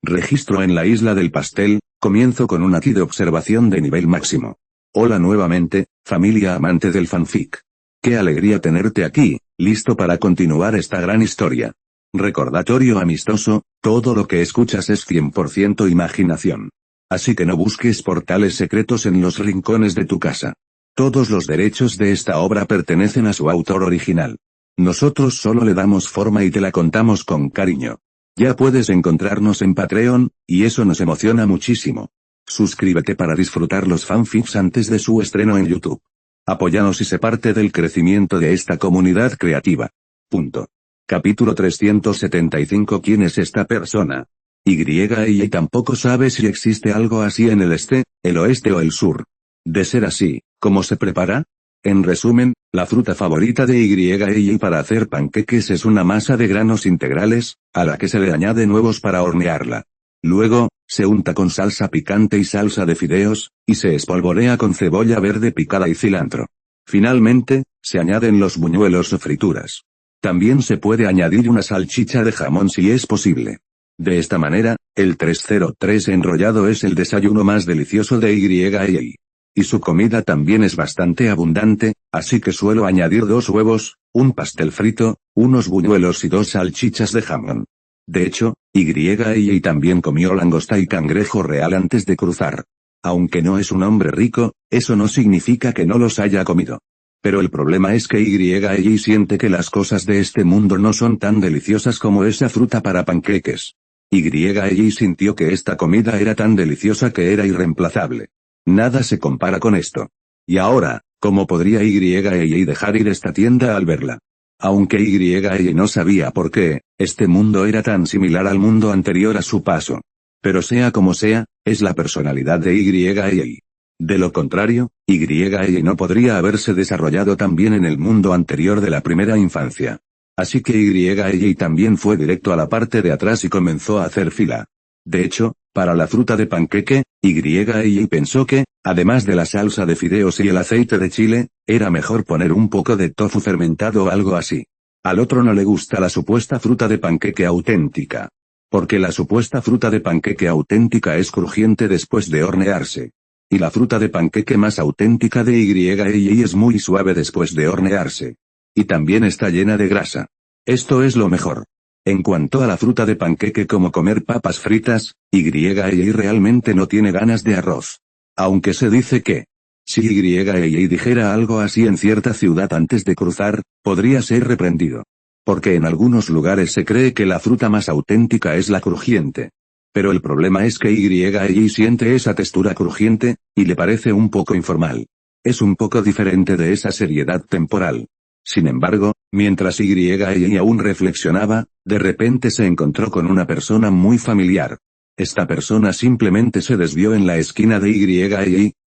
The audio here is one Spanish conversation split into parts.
Registro en la isla del pastel, comienzo con una key de observación de nivel máximo. Hola nuevamente, familia amante del fanfic. Qué alegría tenerte aquí, listo para continuar esta gran historia. Recordatorio amistoso, todo lo que escuchas es 100% imaginación. Así que no busques portales secretos en los rincones de tu casa. Todos los derechos de esta obra pertenecen a su autor original. Nosotros solo le damos forma y te la contamos con cariño. Ya puedes encontrarnos en Patreon, y eso nos emociona muchísimo. Suscríbete para disfrutar los fanfics antes de su estreno en YouTube. Apóyanos y sé parte del crecimiento de esta comunidad creativa. Capítulo 375. ¿Quién es esta persona? Y tampoco sabe si existe algo así en el este, el oeste o el sur. De ser así, ¿cómo se prepara? En resumen, la fruta favorita de Y para hacer panqueques es una masa de granos integrales, a la que se le añade huevos para hornearla. Luego, se unta con salsa picante y salsa de fideos, y se espolvorea con cebolla verde picada y cilantro. Finalmente, se añaden los buñuelos o frituras. También se puede añadir una salchicha de jamón si es posible. De esta manera, el 303 enrollado es el desayuno más delicioso de Y. Y su comida también es bastante abundante, así que suelo añadir 2 huevos, un pastel frito, unos buñuelos y 2 salchichas de jamón. De hecho, Y también comió langosta y cangrejo real antes de cruzar. Aunque no es un hombre rico, eso no significa que no los haya comido. Pero el problema es que Y siente que las cosas de este mundo no son tan deliciosas como esa fruta para panqueques. Y sintió que esta comida era tan deliciosa que era irreemplazable. Nada se compara con esto. Y ahora, ¿cómo podría Y dejar ir esta tienda al verla? Aunque Y no sabía por qué, este mundo era tan similar al mundo anterior a su paso. Pero sea como sea, es la personalidad de Y. De lo contrario, Y no podría haberse desarrollado tan bien en el mundo anterior de la primera infancia. Así que Y también fue directo a la parte de atrás y comenzó a hacer fila. De hecho, para la fruta de panqueque, Y pensó que, además de la salsa de fideos y el aceite de chile, era mejor poner un poco de tofu fermentado o algo así. Al otro no le gusta la supuesta fruta de panqueque auténtica. Porque la supuesta fruta de panqueque auténtica es crujiente después de hornearse. Y la fruta de panqueque más auténtica de Y es muy suave después de hornearse. Y también está llena de grasa. Esto es lo mejor. En cuanto a la fruta de panqueque como comer papas fritas, Y realmente no tiene ganas de arroz. Aunque se dice que, si Y dijera algo así en cierta ciudad antes de cruzar, podría ser reprendido. Porque en algunos lugares se cree que la fruta más auténtica es la crujiente. Pero el problema es que Y siente esa textura crujiente, y le parece un poco informal. Es un poco diferente de esa seriedad temporal. Sin embargo, mientras Y aún reflexionaba, de repente se encontró con una persona muy familiar. Esta persona simplemente se desvió en la esquina de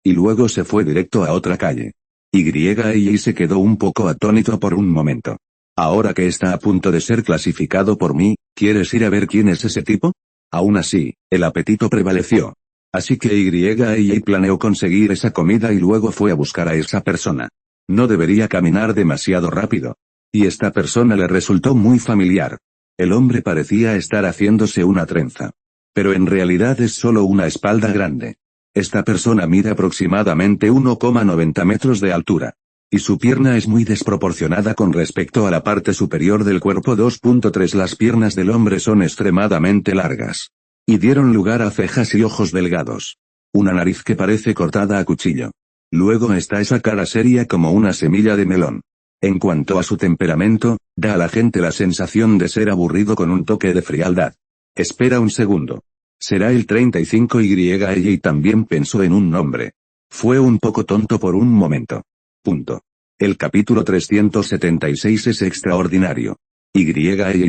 y luego se fue directo a otra calle. Y se quedó un poco atónito por un momento. Ahora que está a punto de ser clasificado por mí, ¿quieres ir a ver quién es ese tipo? Aún así, el apetito prevaleció. Así que Y planeó conseguir esa comida y luego fue a buscar a esa persona. No debería caminar demasiado rápido. Y esta persona le resultó muy familiar. El hombre parecía estar haciéndose una trenza. Pero en realidad es solo una espalda grande. Esta persona mide aproximadamente 1,90 metros de altura. Y su pierna es muy desproporcionada con respecto a la parte superior del cuerpo. 2.3 Las piernas del hombre son extremadamente largas. Y dieron lugar a cejas y ojos delgados. Una nariz que parece cortada a cuchillo. Luego está esa cara seria como una semilla de melón. En cuanto a su temperamento, da a la gente la sensación de ser aburrido con un toque de frialdad. Espera un segundo. Será el 35Y también pensó en un nombre. Fue un poco tonto por un momento. El capítulo 376 es extraordinario. Y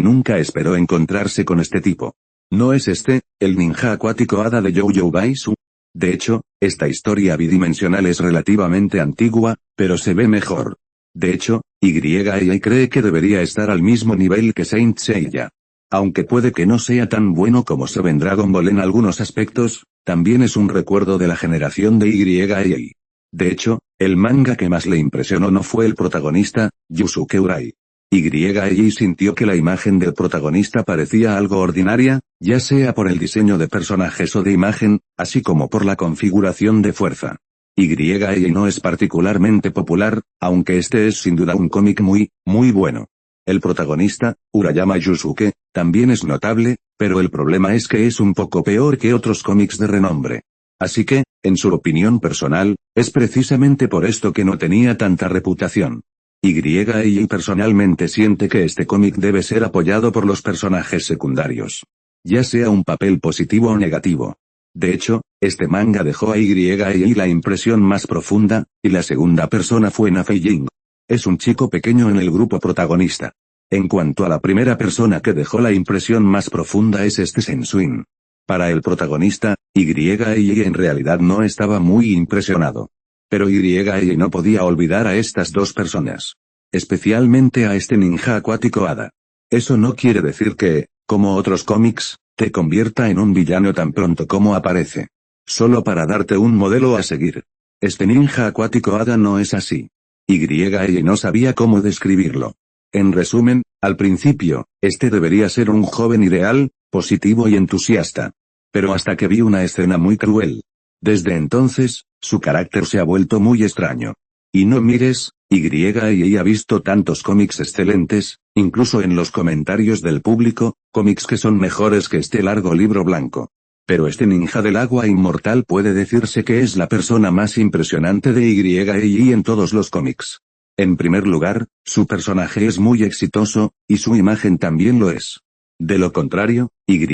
nunca esperó encontrarse con este tipo. ¿No es este, el ninja acuático hada de Jojo Baisu? De hecho, esta historia bidimensional es relativamente antigua, pero se ve mejor. De hecho, Y cree que debería estar al mismo nivel que Saint Seiya. Aunque puede que no sea tan bueno como Seven Dragon Ball en algunos aspectos, también es un recuerdo de la generación de Y. De hecho, el manga que más le impresionó no fue el protagonista, Yusuke Urai. Y sintió que la imagen del protagonista parecía algo ordinaria, ya sea por el diseño de personajes o de imagen, así como por la configuración de fuerza. Y no es particularmente popular, aunque este es sin duda un cómic muy bueno. El protagonista, Urayama Yusuke, también es notable, pero el problema es que es un poco peor que otros cómics de renombre. Así que, en su opinión personal, es precisamente por esto que no tenía tanta reputación. Y personalmente siente que este cómic debe ser apoyado por los personajes secundarios. Ya sea un papel positivo o negativo. De hecho, este manga dejó a Y la impresión más profunda, y la segunda persona fue Nafei. Es un chico pequeño en el grupo protagonista. En cuanto a la primera persona que dejó la impresión más profunda es este Sensuin. Para el protagonista, Y en realidad no estaba muy impresionado. Pero Y no podía olvidar a estas dos personas. Especialmente a este ninja acuático Hada. Eso no quiere decir que, como otros cómics, te convierta en un villano tan pronto como aparece. Solo para darte un modelo a seguir. Este ninja acuático Hada no es así. Y no sabía cómo describirlo. En resumen, al principio, este debería ser un joven ideal, positivo y entusiasta. Pero hasta que vi una escena muy cruel. Desde entonces, su carácter se ha vuelto muy extraño. Y no mires, Y ha visto tantos cómics excelentes, incluso en los comentarios del público, cómics que son mejores que este largo libro blanco. Pero este ninja del agua inmortal puede decirse que es la persona más impresionante de Y en todos los cómics. En primer lugar, su personaje es muy exitoso, y su imagen también lo es. De lo contrario, Y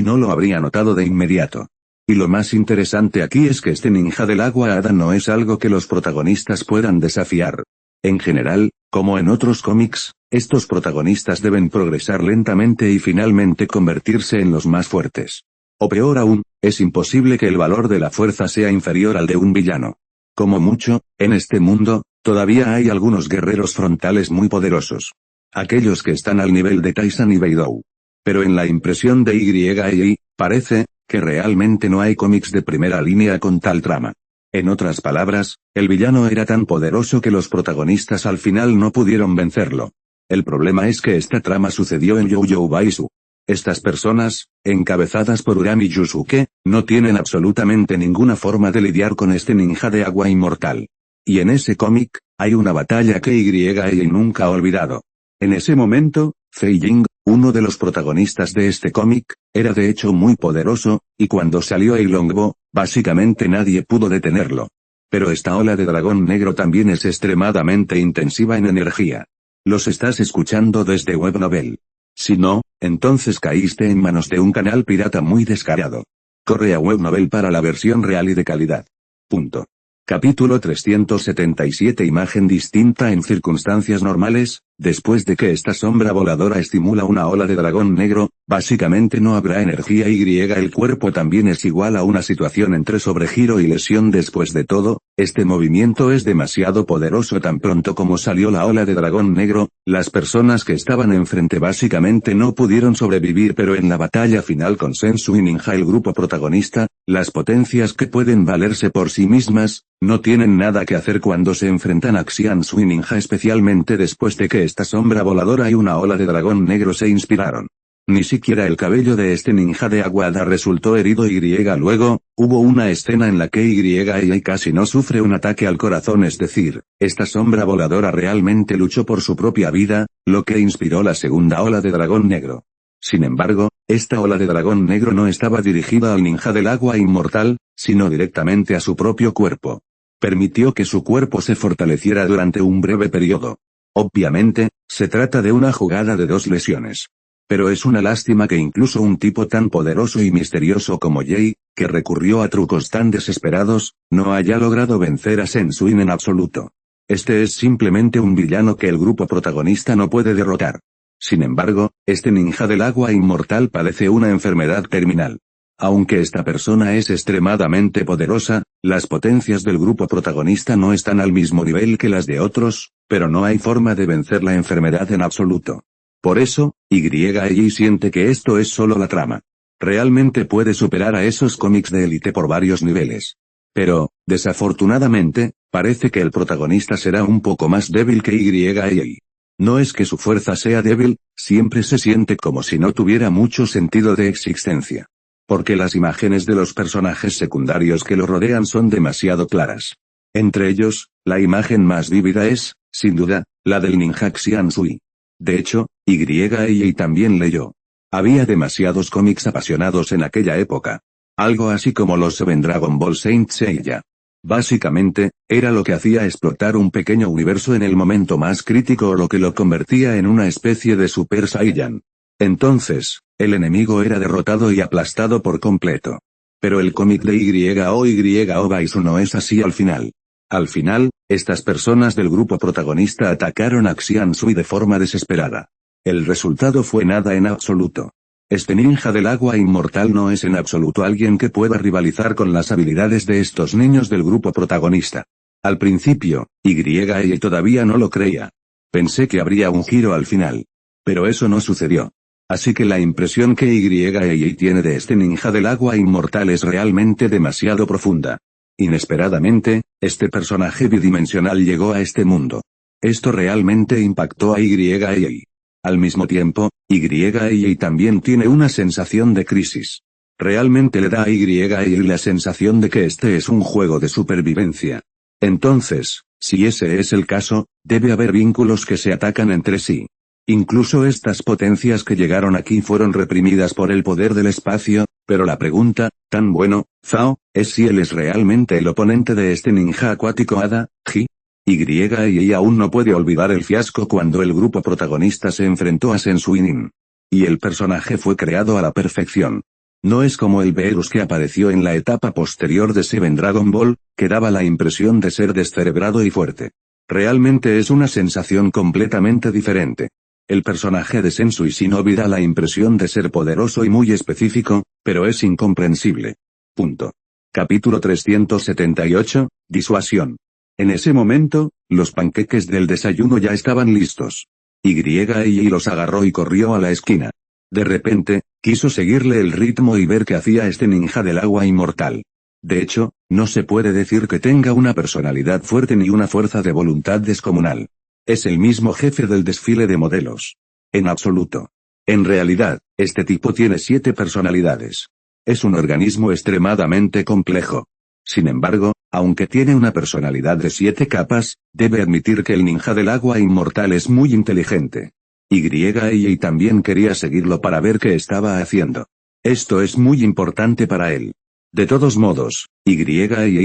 no lo habría notado de inmediato. Y lo más interesante aquí es que este ninja del agua Hada no es algo que los protagonistas puedan desafiar. En general, como en otros cómics, estos protagonistas deben progresar lentamente y finalmente convertirse en los más fuertes. O peor aún, es imposible que el valor de la fuerza sea inferior al de un villano. Como mucho, en este mundo, todavía hay algunos guerreros frontales muy poderosos. Aquellos que están al nivel de Taisan y Beidou. Pero en la impresión de Y, parece que realmente no hay cómics de primera línea con tal trama. En otras palabras, el villano era tan poderoso que los protagonistas al final no pudieron vencerlo. El problema es que esta trama sucedió en Youyou Baisu. Estas personas, encabezadas por Urami Yusuke, no tienen absolutamente ninguna forma de lidiar con este ninja de agua inmortal. Y en ese cómic, hay una batalla que Y nunca ha olvidado. En ese momento, Fei Jing, uno de los protagonistas de este cómic, era de hecho muy poderoso, y cuando salió el Longbow, básicamente nadie pudo detenerlo. Pero esta ola de dragón negro también es extremadamente intensiva en energía. Los estás escuchando desde Webnovel. Si no, entonces caíste en manos de un canal pirata muy descarado. Corre a Webnovel para la versión real y de calidad. Punto. Capítulo 377. Imagen distinta en circunstancias normales. Después de que esta sombra voladora estimula una ola de dragón negro, básicamente no habrá energía y el cuerpo también es igual a una situación entre sobregiro y lesión. Después de todo, este movimiento es demasiado poderoso. Tan pronto como salió la ola de dragón negro, las personas que estaban enfrente básicamente no pudieron sobrevivir, pero en la batalla final con Sensu y Ninja, el grupo protagonista, las potencias que pueden valerse por sí mismas, no tienen nada que hacer cuando se enfrentan a Xiansu y Ninja, especialmente después de que esta sombra voladora y una ola de dragón negro se inspiraron. Ni siquiera el cabello de este ninja de aguada resultó herido y luego, hubo una escena en la que Y casi no sufre un ataque al corazón, es decir, esta sombra voladora realmente luchó por su propia vida, lo que inspiró la segunda ola de dragón negro. Sin embargo, esta ola de dragón negro no estaba dirigida al ninja del agua inmortal, sino directamente a su propio cuerpo. Permitió que su cuerpo se fortaleciera durante un breve periodo. Obviamente, se trata de una jugada de dos lesiones. Pero es una lástima que incluso un tipo tan poderoso y misterioso como Jay, que recurrió a trucos tan desesperados, no haya logrado vencer a Sensuin en absoluto. Este es simplemente un villano que el grupo protagonista no puede derrotar. Sin embargo, este ninja del agua inmortal padece una enfermedad terminal. Aunque esta persona es extremadamente poderosa, las potencias del grupo protagonista no están al mismo nivel que las de otros, pero no hay forma de vencer la enfermedad en absoluto. Por eso, Y siente que esto es solo la trama. Realmente puede superar a esos cómics de élite por varios niveles. Pero, desafortunadamente, parece que el protagonista será un poco más débil que Y. No es que su fuerza sea débil, siempre se siente como si no tuviera mucho sentido de existencia. Porque las imágenes de los personajes secundarios que lo rodean son demasiado claras. Entre ellos, la imagen más vívida es, sin duda, la del ninja Xiansui. De hecho, Y también leyó. Había demasiados cómics apasionados en aquella época. Algo así como los Seven Dragon Ball Saint Seiya. Básicamente, era lo que hacía explotar un pequeño universo en el momento más crítico o lo que lo convertía en una especie de Super Saiyan. Entonces, el enemigo era derrotado y aplastado por completo. Pero el cómic de Y Baisu no es así al final. Al final, estas personas del grupo protagonista atacaron a Xiansui de forma desesperada. El resultado fue nada en absoluto. Este ninja del agua inmortal no es en absoluto alguien que pueda rivalizar con las habilidades de estos niños del grupo protagonista. Al principio, Y todavía no lo creía. Pensé que habría un giro al final. Pero eso no sucedió. Así que la impresión que Y tiene de este ninja del agua inmortal es realmente demasiado profunda. Inesperadamente, este personaje bidimensional llegó a este mundo. Esto realmente impactó a Y. Al mismo tiempo, Y también tiene una sensación de crisis. Realmente le da a Y la sensación de que este es un juego de supervivencia. Entonces, si ese es el caso, debe haber vínculos que se atacan entre sí. Incluso estas potencias que llegaron aquí fueron reprimidas por el poder del espacio, pero la pregunta, tan bueno, Zhao, es si él es realmente el oponente de este ninja acuático Hada, Ji. Y aún no puede olvidar el fiasco cuando el grupo protagonista se enfrentó a Sensuinin. Y el personaje fue creado a la perfección. No es como el Beerus que apareció en la etapa posterior de Seven Dragon Ball, que daba la impresión de ser descerebrado y fuerte. Realmente es una sensación completamente diferente. El personaje de Sensui Shinobi da la impresión de ser poderoso y muy específico, pero es incomprensible. Punto. Capítulo 378, Disuasión. En ese momento, los panqueques del desayuno ya estaban listos. Y los agarró y corrió a la esquina. De repente, quiso seguirle el ritmo y ver qué hacía este ninja del agua inmortal. De hecho, no se puede decir que tenga una personalidad fuerte ni una fuerza de voluntad descomunal. Es el mismo jefe del desfile de modelos. En absoluto. En realidad, este tipo tiene 7 personalidades. Es un organismo extremadamente complejo. Sin embargo, aunque tiene una personalidad de 7 capas, debe admitir que el ninja del agua inmortal es muy inteligente. Y también quería seguirlo para ver qué estaba haciendo. Esto es muy importante para él. De todos modos, Y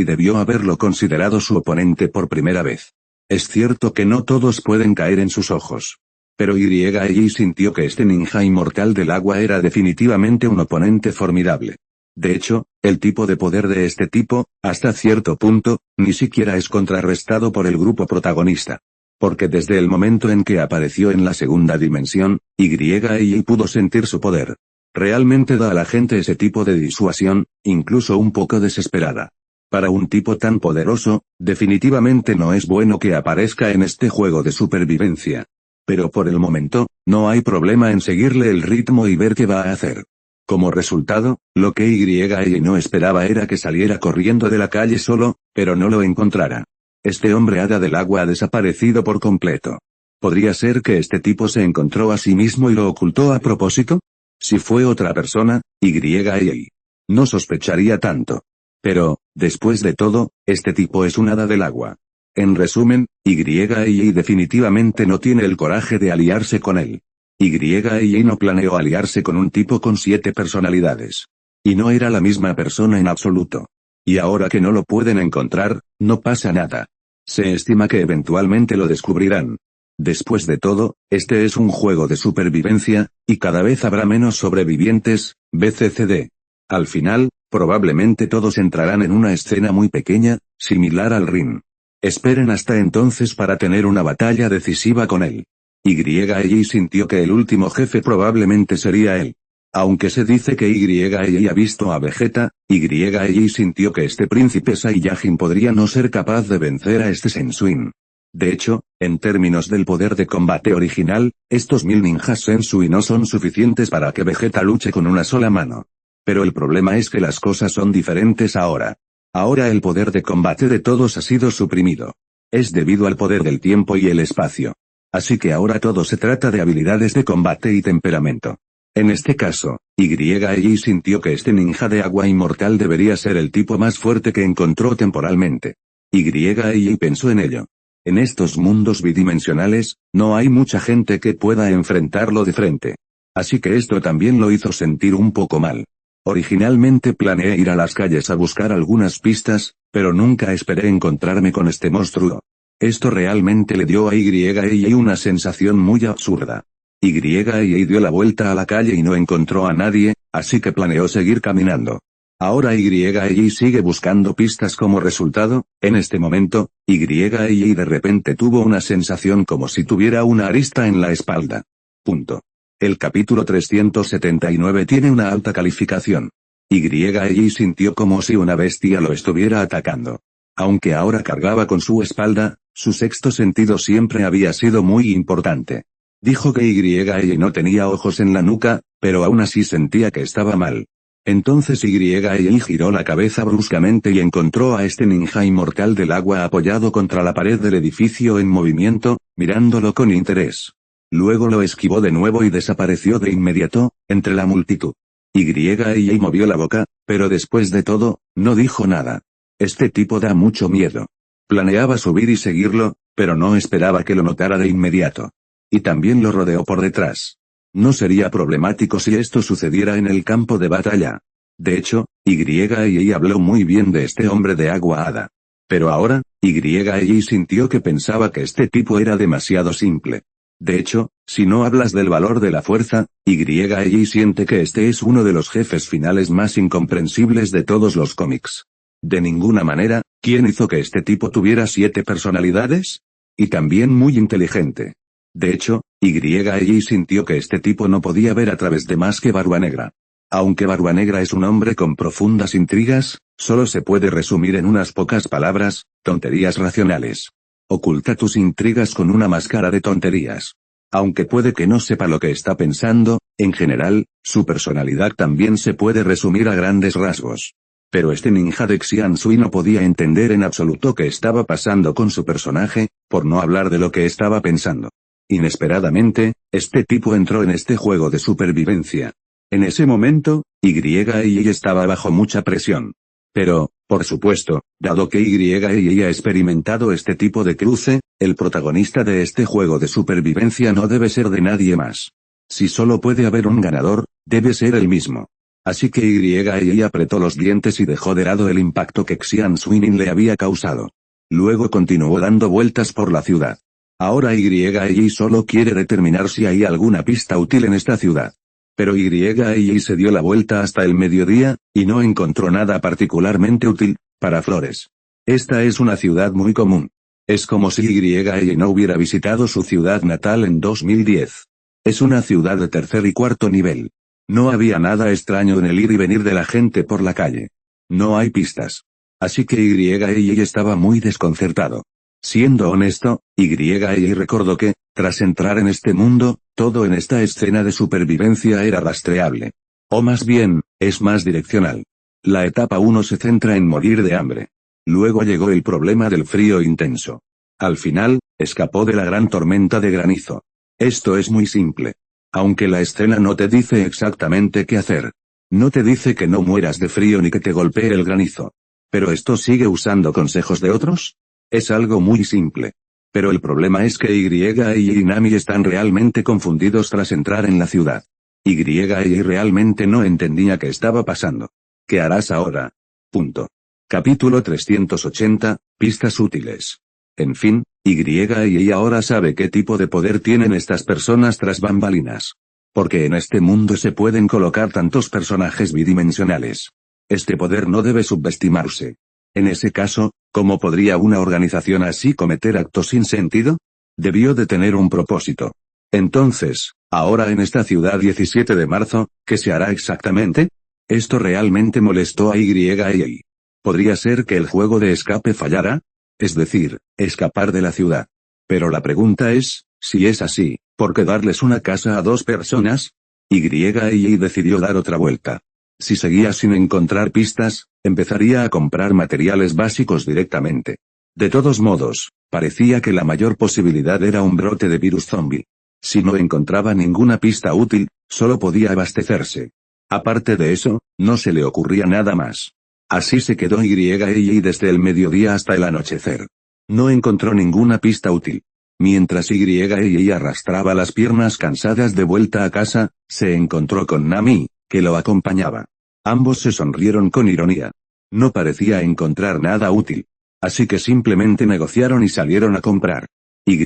debió haberlo considerado su oponente por primera vez. Es cierto que no todos pueden caer en sus ojos. Pero Y sintió que este ninja inmortal del agua era definitivamente un oponente formidable. De hecho, el tipo de poder de este tipo, hasta cierto punto, ni siquiera es contrarrestado por el grupo protagonista. Porque desde el momento en que apareció en la segunda dimensión, Y pudo sentir su poder. Realmente da a la gente ese tipo de disuasión, incluso un poco desesperada. Para un tipo tan poderoso, definitivamente no es bueno que aparezca en este juego de supervivencia. Pero por el momento, no hay problema en seguirle el ritmo y ver qué va a hacer. Como resultado, lo que Y no esperaba era que saliera corriendo de la calle solo, pero no lo encontrara. Este hombre hada del agua ha desaparecido por completo. ¿Podría ser que este tipo se encontró a sí mismo y lo ocultó a propósito? Si fue otra persona, Y no sospecharía tanto. Pero, después de todo, este tipo es un hada del agua. En resumen, Y definitivamente no tiene el coraje de aliarse con él. Y no planeó aliarse con un tipo con 7 personalidades. Y no era la misma persona en absoluto. Y ahora que no lo pueden encontrar, no pasa nada. Se estima que eventualmente lo descubrirán. Después de todo, este es un juego de supervivencia, y cada vez habrá menos sobrevivientes, BCCD. Al final, probablemente todos entrarán en una escena muy pequeña, similar al ring. Esperen hasta entonces para tener una batalla decisiva con él. Y sintió que el último jefe probablemente sería él. Aunque se dice que Y ha visto a Vegeta, Y sintió que este príncipe Saiyajin podría no ser capaz de vencer a este Sensuin. De hecho, en términos del poder de combate original, estos 1000 ninjas Sensui no son suficientes para que Vegeta luche con una sola mano. Pero el problema es que las cosas son diferentes ahora. Ahora el poder de combate de todos ha sido suprimido. Es debido al poder del tiempo y el espacio. Así que ahora todo se trata de habilidades de combate y temperamento. En este caso, YI sintió que este ninja de agua inmortal debería ser el tipo más fuerte que encontró temporalmente. YI pensó en ello. En estos mundos bidimensionales, no hay mucha gente que pueda enfrentarlo de frente. Así que esto también lo hizo sentir un poco mal. Originalmente planeé ir a las calles a buscar algunas pistas, pero nunca esperé encontrarme con este monstruo. Esto realmente le dio a YI una sensación muy absurda. YI dio la vuelta a la calle y no encontró a nadie, así que planeó seguir caminando. Ahora YI sigue buscando pistas como resultado. En este momento, YI de repente tuvo una sensación como si tuviera una arista en la espalda. Punto. El capítulo 379 tiene una alta calificación. YI sintió como si una bestia lo estuviera atacando. Aunque ahora cargaba con su espalda, su sexto sentido siempre había sido muy importante. Dijo que YI no tenía ojos en la nuca, pero aún así sentía que estaba mal. Entonces YI giró la cabeza bruscamente y encontró a este ninja inmortal del agua apoyado contra la pared del edificio en movimiento, mirándolo con interés. Luego lo esquivó de nuevo y desapareció de inmediato, entre la multitud. YI movió la boca, pero después de todo, no dijo nada. Este tipo da mucho miedo. Planeaba subir y seguirlo, pero no esperaba que lo notara de inmediato. Y también lo rodeó por detrás. No sería problemático si esto sucediera en el campo de batalla. De hecho, YI habló muy bien de este hombre de agua hada. Pero ahora, YI sintió que pensaba que este tipo era demasiado simple. De hecho, si no hablas del valor de la fuerza, YI siente que este es uno de los jefes finales más incomprensibles de todos los cómics. De ninguna manera, ¿quién hizo que este tipo tuviera 7 personalidades? Y también muy inteligente. De hecho, YI sintió que este tipo no podía ver a través de más que Barba Negra. Aunque Barba Negra es un hombre con profundas intrigas, solo se puede resumir en unas pocas palabras: tonterías racionales. Oculta tus intrigas con una máscara de tonterías. Aunque puede que no sepa lo que está pensando, en general, su personalidad también se puede resumir a grandes rasgos. Pero este ninja de Xianshui no podía entender en absoluto qué estaba pasando con su personaje, por no hablar de lo que estaba pensando. Inesperadamente, este tipo entró en este juego de supervivencia. En ese momento, YI estaba bajo mucha presión. Pero, por supuesto, dado que YI ha experimentado este tipo de cruce, el protagonista de este juego de supervivencia no debe ser de nadie más. Si solo puede haber un ganador, debe ser el mismo. Así que YI apretó los dientes y dejó de lado el impacto que Xianshui le había causado. Luego continuó dando vueltas por la ciudad. Ahora YI solo quiere determinar si hay alguna pista útil en esta ciudad. Pero YI se dio la vuelta hasta el mediodía, y no encontró nada particularmente útil, para flores. Esta es una ciudad muy común. Es como si YI no hubiera visitado su ciudad natal en 2010. Es una ciudad de tercer y cuarto nivel. No había nada extraño en el ir y venir de la gente por la calle. No hay pistas. Así que YI estaba muy desconcertado. Siendo honesto, YI recordó que, tras entrar en este mundo, todo en esta escena de supervivencia era rastreable. O más bien, es más direccional. La etapa 1 se centra en morir de hambre. Luego llegó el problema del frío intenso. Al final, escapó de la gran tormenta de granizo. Esto es muy simple. Aunque la escena no te dice exactamente qué hacer. No te dice que no mueras de frío ni que te golpee el granizo. Pero esto sigue usando consejos de otros. Es algo muy simple. Pero el problema es que YI y Nami están realmente confundidos tras entrar en la ciudad. YI realmente no entendía qué estaba pasando. ¿Qué harás ahora? Punto. Capítulo 380, pistas útiles. En fin, YI ahora sabe qué tipo de poder tienen estas personas tras bambalinas. Porque en este mundo se pueden colocar tantos personajes bidimensionales. Este poder no debe subestimarse. En ese caso, ¿cómo podría una organización así cometer actos sin sentido? Debió de tener un propósito. Entonces, ahora en esta ciudad 17 de marzo, ¿qué se hará exactamente? Esto realmente molestó a YI. ¿Podría ser que el juego de escape fallara? Es decir, escapar de la ciudad. Pero la pregunta es, si es así, ¿por qué darles una casa a 2 personas? YI decidió dar otra vuelta. Si seguía sin encontrar pistas, empezaría a comprar materiales básicos directamente. De todos modos, Parecía que la mayor posibilidad era un brote de virus zombie. Si no encontraba ninguna pista útil, solo podía abastecerse. Aparte de eso, no se le ocurría nada más. Así se quedó y desde el mediodía hasta el anochecer. No encontró ninguna pista útil. Mientras y arrastraba las piernas cansadas de vuelta a casa, se encontró con Nami, que lo acompañaba. Ambos se sonrieron con ironía. No parecía encontrar nada útil. Así que simplemente negociaron y salieron a comprar. Y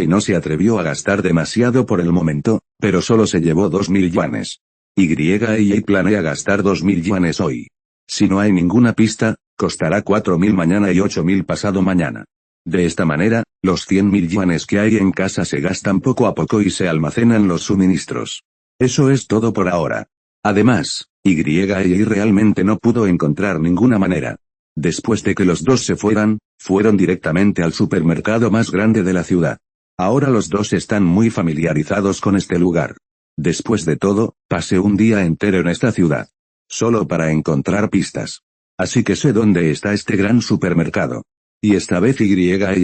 no se atrevió a gastar demasiado por el momento, pero solo se llevó 2000 yuanes. Y planea gastar 2000 yuanes hoy. Si no hay ninguna pista, costará 4000 mañana y 8000 pasado mañana. De esta manera, los 100.000 yuanes que hay en casa se gastan poco a poco y se almacenan los suministros. Eso es todo por ahora. Además, y realmente no pudo encontrar ninguna manera. Después de que los dos se fueron directamente al supermercado más grande de la ciudad. Ahora los dos están muy familiarizados con este lugar. Después de todo, pasé un día entero en esta ciudad. Solo para encontrar pistas. Así que sé dónde está este gran supermercado. Y esta vez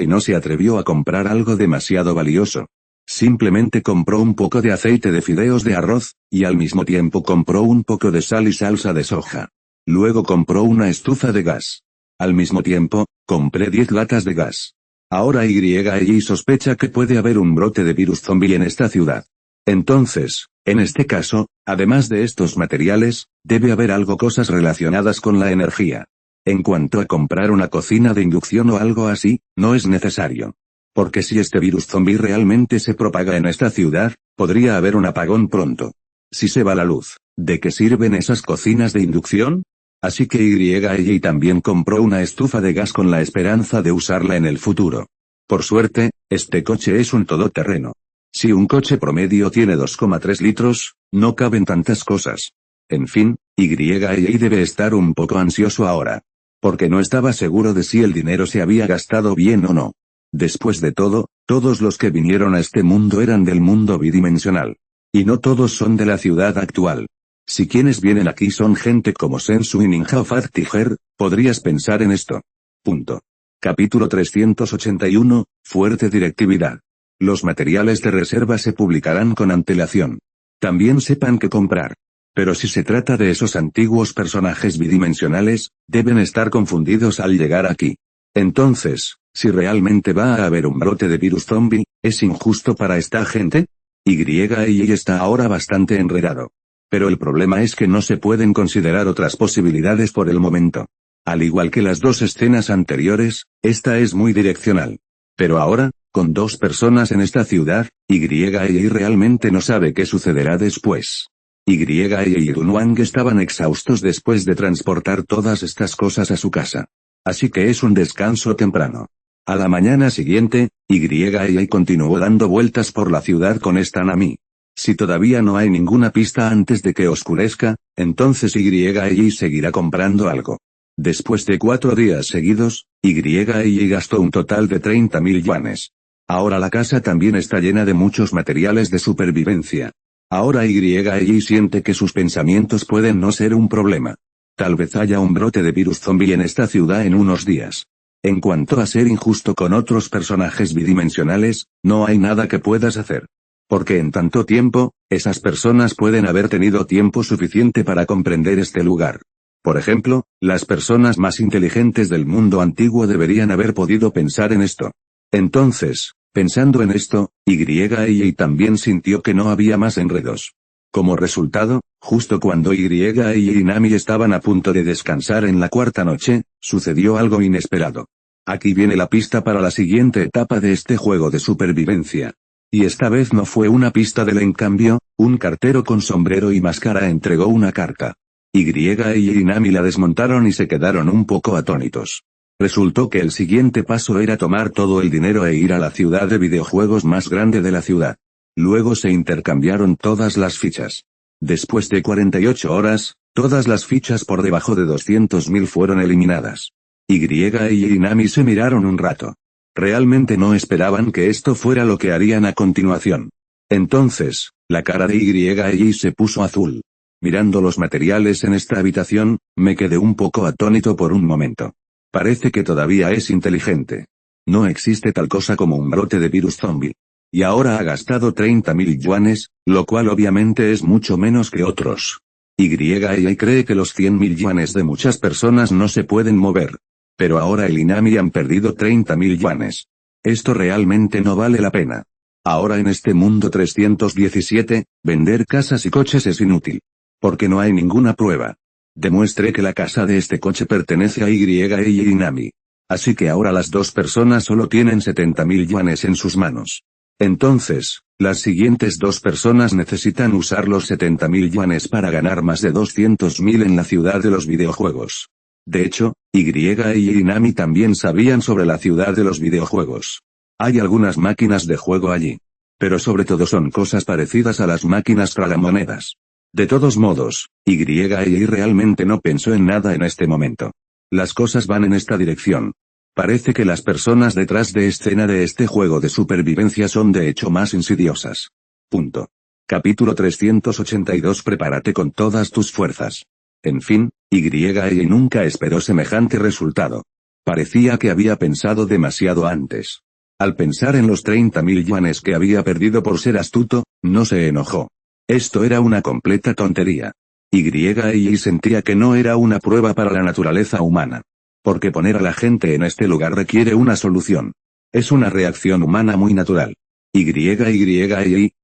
no se atrevió a comprar algo demasiado valioso. Simplemente compró un poco de aceite de fideos de arroz, y al mismo tiempo compró un poco de sal y salsa de soja. Luego compró una estufa de gas. Al mismo tiempo, compré 10 latas de gas. Ahora sospecha que puede haber un brote de virus zombie en esta ciudad. Entonces, en este caso, además de estos materiales, debe haber cosas relacionadas con la energía. En cuanto a comprar una cocina de inducción o algo así, no es necesario. Porque si este virus zombie realmente se propaga en esta ciudad, podría haber un apagón pronto. Si se va la luz, ¿de qué sirven esas cocinas de inducción? Así que y también compró una estufa de gas con la esperanza de usarla en el futuro. Por suerte, este coche es un todoterreno. Si un coche promedio tiene 2,3 litros, no caben tantas cosas. En fin, y debe estar un poco ansioso ahora. Porque no estaba seguro de si el dinero se había gastado bien o no. Después de todo, todos los que vinieron a este mundo eran del mundo bidimensional. Y no todos son de la ciudad actual. Si quienes vienen aquí son gente como Sensu y Ninja o Fat Tiger, podrías pensar en esto. Punto. Capítulo 381, Fuerte directividad. Los materiales de reserva se publicarán con antelación. También sepan qué comprar. Pero si se trata de esos antiguos personajes bidimensionales, deben estar confundidos al llegar aquí. Entonces, si realmente va a haber un brote de virus zombie, ¿es injusto para esta gente? Y está ahora bastante enredado. Pero el problema es que no se pueden considerar otras posibilidades por el momento. Al igual que las dos escenas anteriores, esta es muy direccional. Pero ahora, con dos personas en esta ciudad, y realmente no sabe qué sucederá después. Y Dunwang estaban exhaustos después de transportar todas estas cosas a su casa. Así que es un descanso temprano. A la mañana siguiente, y continuó dando vueltas por la ciudad con esta Nami. Si todavía no hay ninguna pista antes de que oscurezca, entonces y seguirá comprando algo. Después de 4 días seguidos, y gastó un total de 30.000 yuanes. Ahora la casa también está llena de muchos materiales de supervivencia. Ahora y siente que sus pensamientos pueden no ser un problema. Tal vez haya un brote de virus zombie en esta ciudad en unos días. En cuanto a ser injusto con otros personajes bidimensionales, no hay nada que puedas hacer. Porque en tanto tiempo, esas personas pueden haber tenido tiempo suficiente para comprender este lugar. Por ejemplo, las personas más inteligentes del mundo antiguo deberían haber podido pensar en esto. Entonces, pensando en esto, y también sintió que no había más enredos. Como resultado, justo cuando y Nami estaban a punto de descansar en la 4ª noche, sucedió algo inesperado. Aquí viene la pista para la siguiente etapa de este juego de supervivencia. Y esta vez no fue una pista en cambio, un cartero con sombrero y máscara entregó una carta. Y Nami la desmontaron y se quedaron un poco atónitos. Resultó que el siguiente paso era tomar todo el dinero e ir a la ciudad de videojuegos más grande de la ciudad. Luego se intercambiaron todas las fichas. Después de 48 horas, todas las fichas por debajo de 200.000 fueron eliminadas. Y Nami se miraron un rato. Realmente no esperaban que esto fuera lo que harían a continuación. Entonces, la cara de y se puso azul. Mirando los materiales en esta habitación, me quedé un poco atónito por un momento. Parece que todavía es inteligente. No existe tal cosa como un brote de virus zombie. Y ahora ha gastado 30.000 yuanes, lo cual obviamente es mucho menos que otros. Y cree que los 100.000 yuanes de muchas personas no se pueden mover. Pero ahora el Inami han perdido 30.000 yuanes. Esto realmente no vale la pena. Ahora en este mundo 317, vender casas y coches es inútil. Porque no hay ninguna prueba. Demuestre que la casa de este coche pertenece a y Inami. Así que ahora las dos personas solo tienen 70.000 yuanes en sus manos. Entonces, las siguientes dos personas necesitan usar los 70.000 yuanes para ganar más de 200.000 en la ciudad de los videojuegos. De hecho, y Inami también sabían sobre la ciudad de los videojuegos. Hay algunas máquinas de juego allí. Pero sobre todo son cosas parecidas a las máquinas tragamonedas. De todos modos, y realmente no pensó en nada en este momento. Las cosas van en esta dirección. Parece que las personas detrás de escena de este juego de supervivencia son de hecho más insidiosas. Punto. Capítulo 382. Prepárate con todas tus fuerzas. En fin, y nunca esperó semejante resultado. Parecía que había pensado demasiado antes. Al pensar en los 30.000 yuanes que había perdido por ser astuto, no se enojó. Esto era una completa tontería. Y sentía que no era una prueba para la naturaleza humana. Porque poner a la gente en este lugar requiere una solución. Es una reacción humana muy natural.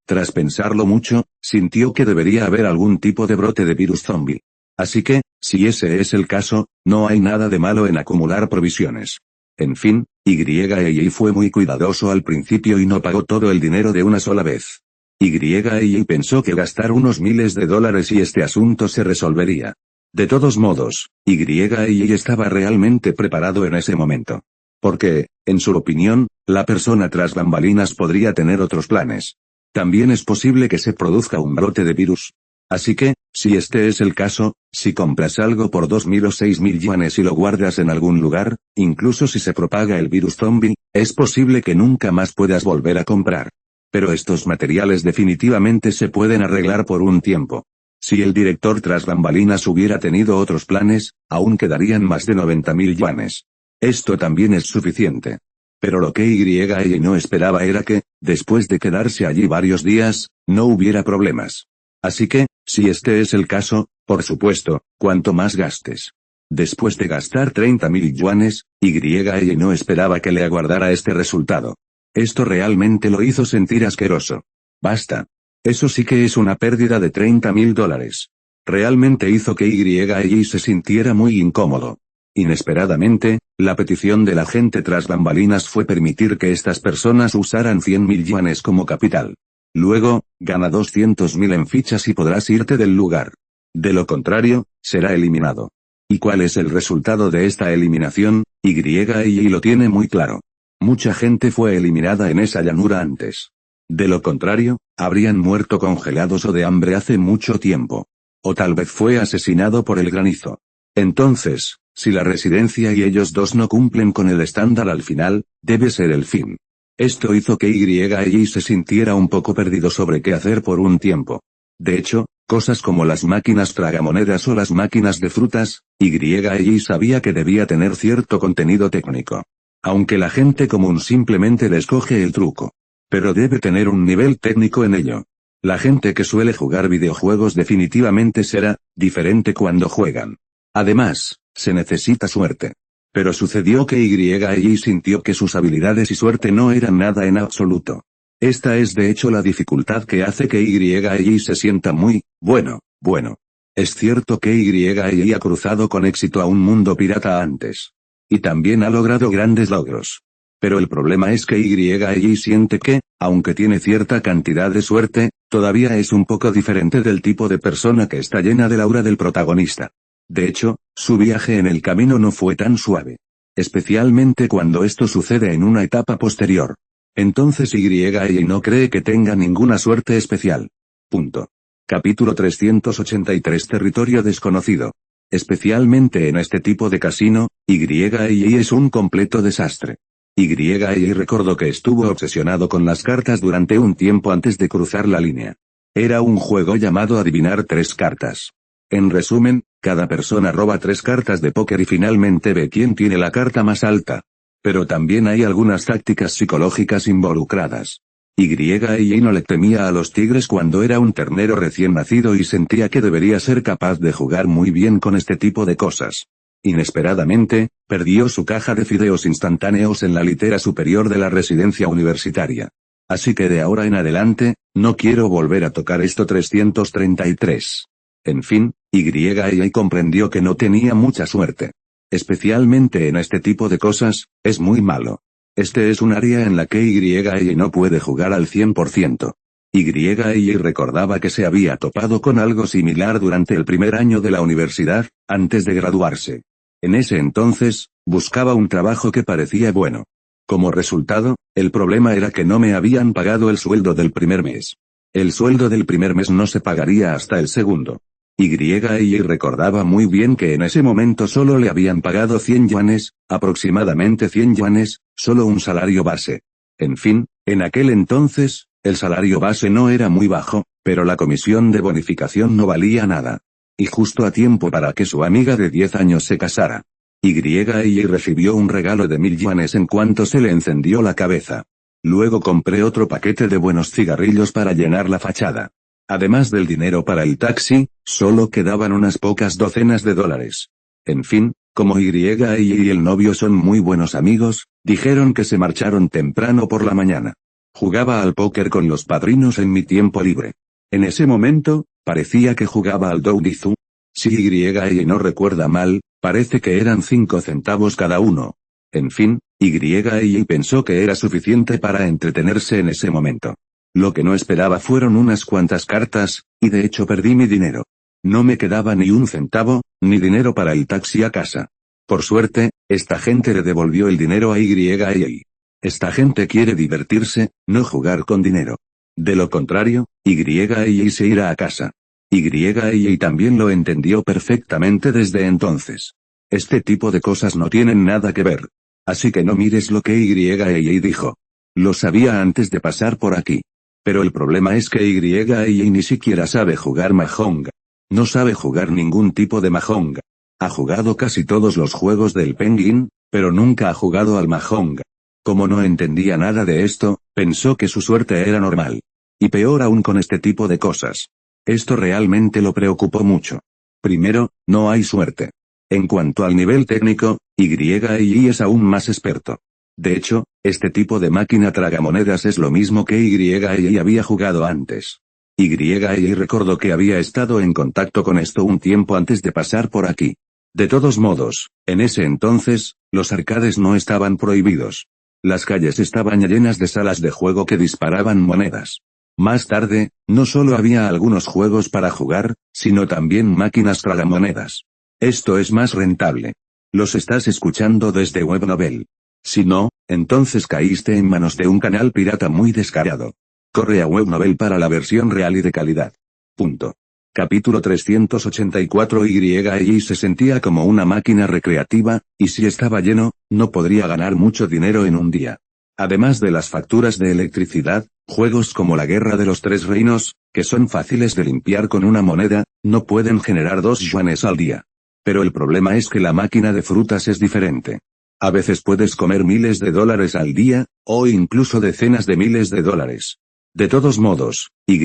Tras pensarlo mucho, sintió que debería haber algún tipo de brote de virus zombie. Así que, si ese es el caso, no hay nada de malo en acumular provisiones. En fin, y fue muy cuidadoso al principio y no pagó todo el dinero de una sola vez. Y pensó que gastar unos miles de dólares y este asunto se resolvería. De todos modos, y estaba realmente preparado en ese momento. Porque, en su opinión, la persona tras bambalinas podría tener otros planes. También es posible que se produzca un brote de virus. Así que, si este es el caso, si compras algo por 2.000 o 6.000 yuanes y lo guardas en algún lugar, incluso si se propaga el virus zombie, es posible que nunca más puedas volver a comprar. Pero estos materiales definitivamente se pueden arreglar por un tiempo. Si el director tras bambalinas hubiera tenido otros planes, aún quedarían más de 90.000 yuanes. Esto también es suficiente. Pero lo que y no esperaba era que, después de quedarse allí varios días, no hubiera problemas. Así que, si este es el caso, por supuesto, cuanto más gastes. Después de gastar 30.000 yuanes, y no esperaba que le aguardara este resultado. Esto realmente lo hizo sentir asqueroso. Basta. Eso sí que es una pérdida de 30.000 dólares. Realmente hizo que y se sintiera muy incómodo. Inesperadamente, la petición de la gente tras bambalinas fue permitir que estas personas usaran 100.000 yuanes como capital. Luego, gana 200.000 en fichas y podrás irte del lugar. De lo contrario, será eliminado. ¿Y cuál es el resultado de esta eliminación? Y lo tiene muy claro. Mucha gente fue eliminada en esa llanura antes. De lo contrario, habrían muerto congelados o de hambre hace mucho tiempo. O tal vez fue asesinado por el granizo. Entonces, si la residencia y ellos dos no cumplen con el estándar al final, debe ser el fin. Esto hizo que y se sintiera un poco perdido sobre qué hacer por un tiempo. De hecho, cosas como las máquinas tragamonedas o las máquinas de frutas, y sabía que debía tener cierto contenido técnico. Aunque la gente común simplemente les coge el truco. Pero debe tener un nivel técnico en ello. La gente que suele jugar videojuegos definitivamente será diferente cuando juegan. Además, se necesita suerte. Pero sucedió que y sintió que sus habilidades y suerte no eran nada en absoluto. Esta es de hecho la dificultad que hace que y se sienta muy, bueno. Es cierto que y ha cruzado con éxito a un mundo pirata antes. Y también ha logrado grandes logros. Pero el problema es que y siente que, aunque tiene cierta cantidad de suerte, todavía es un poco diferente del tipo de persona que está llena del aura del protagonista. De hecho, su viaje en el camino no fue tan suave. Especialmente cuando esto sucede en una etapa posterior. Entonces y no cree que tenga ninguna suerte especial. Punto. Capítulo 383. Territorio desconocido. Especialmente en este tipo de casino, y es un completo desastre. Y recordó que estuvo obsesionado con las cartas durante un tiempo antes de cruzar la línea. Era un juego llamado Adivinar 3 cartas. En resumen, cada persona roba 3 cartas de póker y finalmente ve quién tiene la carta más alta. Pero también hay algunas tácticas psicológicas involucradas. Y no le temía a los tigres cuando era un ternero recién nacido y sentía que debería ser capaz de jugar muy bien con este tipo de cosas. Inesperadamente, perdió su caja de fideos instantáneos en la litera superior de la residencia universitaria. Así que de ahora en adelante, no quiero volver a tocar esto 333. En fin, Y comprendió que no tenía mucha suerte. Especialmente en este tipo de cosas, es muy malo. Este es un área en la que Y no puede jugar al 100%. Y recordaba que se había topado con algo similar durante el primer año de la universidad, antes de graduarse. En ese entonces, buscaba un trabajo que parecía bueno. Como resultado, el problema era que no me habían pagado el sueldo del primer mes. El sueldo del primer mes no se pagaría hasta el segundo. Y recordaba muy bien que en ese momento solo le habían pagado 100 yuanes, aproximadamente 100 yuanes, solo un salario base. En fin, en aquel entonces, el salario base no era muy bajo, pero la comisión de bonificación no valía nada. Y justo a tiempo para que su amiga de 10 años se casara. Y recibió un regalo de 1000 yuanes en cuanto se le encendió la cabeza. Luego compré otro paquete de buenos cigarrillos para llenar la fachada. Además del dinero para el taxi, solo quedaban unas pocas docenas de dólares. En fin, como Y el novio son muy buenos amigos, dijeron que se marcharon temprano por la mañana. Jugaba al póker con los padrinos en mi tiempo libre. En ese momento, parecía que jugaba al Doujitsu. Si Y no recuerda mal, parece que eran 5 centavos cada uno. En fin, Y pensó que era suficiente para entretenerse en ese momento. Lo que no esperaba fueron unas cuantas cartas, y de hecho perdí mi dinero. No me quedaba ni un centavo, ni dinero para el taxi a casa. Por suerte, esta gente le devolvió el dinero a Y. Esta gente quiere divertirse, no jugar con dinero. De lo contrario, Y se irá a casa. Y también lo entendió perfectamente desde entonces. Este tipo de cosas no tienen nada que ver. Así que no mires lo que Y dijo. Lo sabía antes de pasar por aquí. Pero el problema es que Y ni siquiera sabe jugar mahjong. No sabe jugar ningún tipo de mahjong. Ha jugado casi todos los juegos del Penguin, pero nunca ha jugado al mahjong. Como no entendía nada de esto, pensó que su suerte era normal. Y peor aún con este tipo de cosas. Esto realmente lo preocupó mucho. Primero, no hay suerte. En cuanto al nivel técnico, Y es aún más experto. De hecho, este tipo de máquina tragamonedas es lo mismo que Y había jugado antes. Y recordó que había estado en contacto con esto un tiempo antes de pasar por aquí. De todos modos, en ese entonces, los arcades no estaban prohibidos. Las calles estaban llenas de salas de juego que disparaban monedas. Más tarde, no solo había algunos juegos para jugar, sino también máquinas tragamonedas. Esto es más rentable. Los estás escuchando desde Webnovel. Si no, entonces caíste en manos de un canal pirata muy descarado. Corre a Webnovel para la versión real y de calidad. Punto. Capítulo 384 Y se sentía como una máquina recreativa, y si estaba lleno, no podría ganar mucho dinero en un día. Además de las facturas de electricidad, juegos como la Guerra de los Tres Reinos, que son fáciles de limpiar con una moneda, no pueden generar 2 yuanes al día. Pero el problema es que la máquina de frutas es diferente. A veces puedes comer miles de dólares al día, o incluso decenas de miles de dólares. De todos modos, Y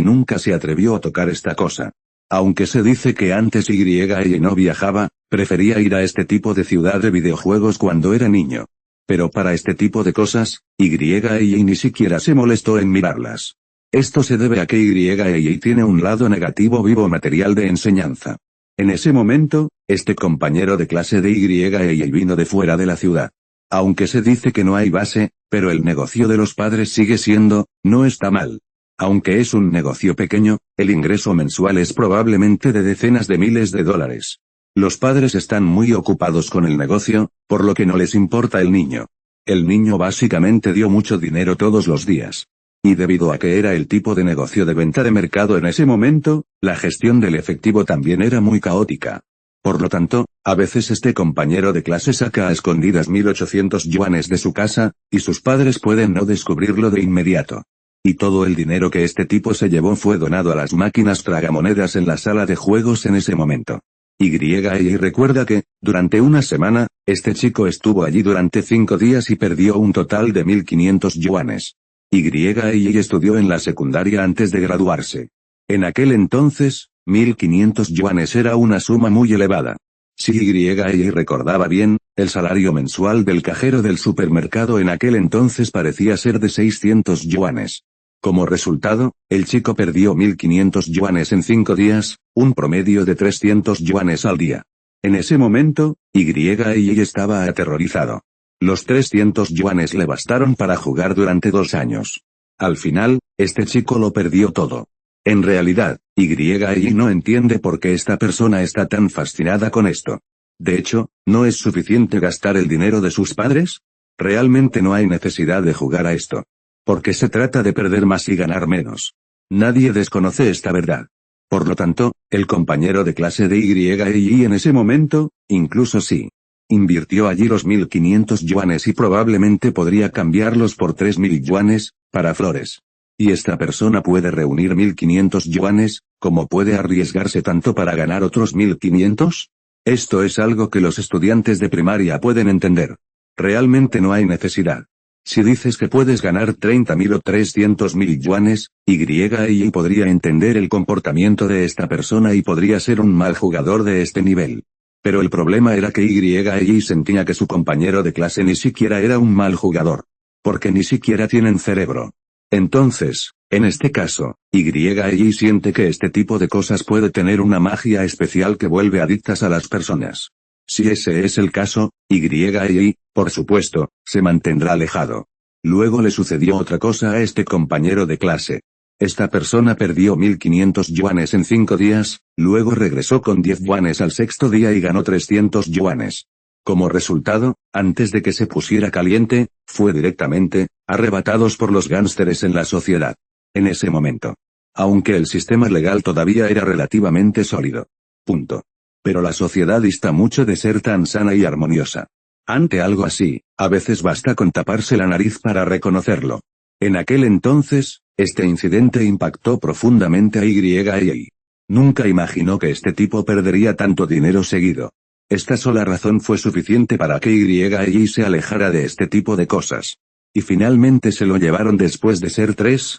nunca se atrevió a tocar esta cosa. Aunque se dice que antes Y no viajaba, prefería ir a este tipo de ciudad de videojuegos cuando era niño. Pero para este tipo de cosas, Y ni siquiera se molestó en mirarlas. Esto se debe a que Y tiene un lado negativo vivo material de enseñanza. En ese momento, este compañero de clase de Y vino de fuera de la ciudad. Aunque se dice que no hay base, pero el negocio de los padres sigue siendo, no está mal. Aunque es un negocio pequeño, el ingreso mensual es probablemente de decenas de miles de dólares. Los padres están muy ocupados con el negocio, por lo que no les importa el niño. El niño básicamente dio mucho dinero todos los días. Y debido a que era el tipo de negocio de venta de mercado en ese momento, la gestión del efectivo también era muy caótica. Por lo tanto, a veces este compañero de clase saca a escondidas 1800 yuanes de su casa, y sus padres pueden no descubrirlo de inmediato. Y todo el dinero que este tipo se llevó fue donado a las máquinas tragamonedas en la sala de juegos en ese momento. Y recuerda que, durante una semana, este chico estuvo allí durante 5 días y perdió un total de 1500 yuanes. Y estudió en la secundaria antes de graduarse. En aquel entonces, 1500 yuanes era una suma muy elevada. Si Y recordaba bien, el salario mensual del cajero del supermercado en aquel entonces parecía ser de 600 yuanes. Como resultado, el chico perdió 1500 yuanes en 5 días, un promedio de 300 yuanes al día. En ese momento, Y estaba aterrorizado. Los 300 yuanes le bastaron para jugar durante 2 años. Al final, este chico lo perdió todo. En realidad, Y no entiende por qué esta persona está tan fascinada con esto. De hecho, ¿no es suficiente gastar el dinero de sus padres? Realmente no hay necesidad de jugar a esto. Porque se trata de perder más y ganar menos. Nadie desconoce esta verdad. Por lo tanto, el compañero de clase de Y en ese momento, incluso sí, invirtió allí los 1500 yuanes y probablemente podría cambiarlos por 3000 yuanes, para flores. Y esta persona puede reunir 1500 yuanes, ¿cómo puede arriesgarse tanto para ganar otros 1500? Esto es algo que los estudiantes de primaria pueden entender. Realmente no hay necesidad. Si dices que puedes ganar 30.000 o 300.000 yuanes, Y podría entender el comportamiento de esta persona y podría ser un mal jugador de este nivel. Pero el problema era que Y sentía que su compañero de clase ni siquiera era un mal jugador. Porque ni siquiera tienen cerebro. Entonces, en este caso, Y siente que este tipo de cosas puede tener una magia especial que vuelve adictas a las personas. Si ese es el caso, Y, por supuesto, se mantendrá alejado. Luego le sucedió otra cosa a este compañero de clase. Esta persona perdió 1500 yuanes en 5 días, luego regresó con 10 yuanes al sexto día y ganó 300 yuanes. Como resultado, antes de que se pusiera caliente, fue directamente, arrebatados por los gánsteres en la sociedad. En ese momento. Aunque el sistema legal todavía era relativamente sólido. Punto. Pero la sociedad dista mucho de ser tan sana y armoniosa. Ante algo así, a veces basta con taparse la nariz para reconocerlo. En aquel entonces, este incidente impactó profundamente a Y. Nunca imaginó que este tipo perdería tanto dinero seguido. Esta sola razón fue suficiente para que Y se alejara de este tipo de cosas. Y finalmente se lo llevaron después de ser 3.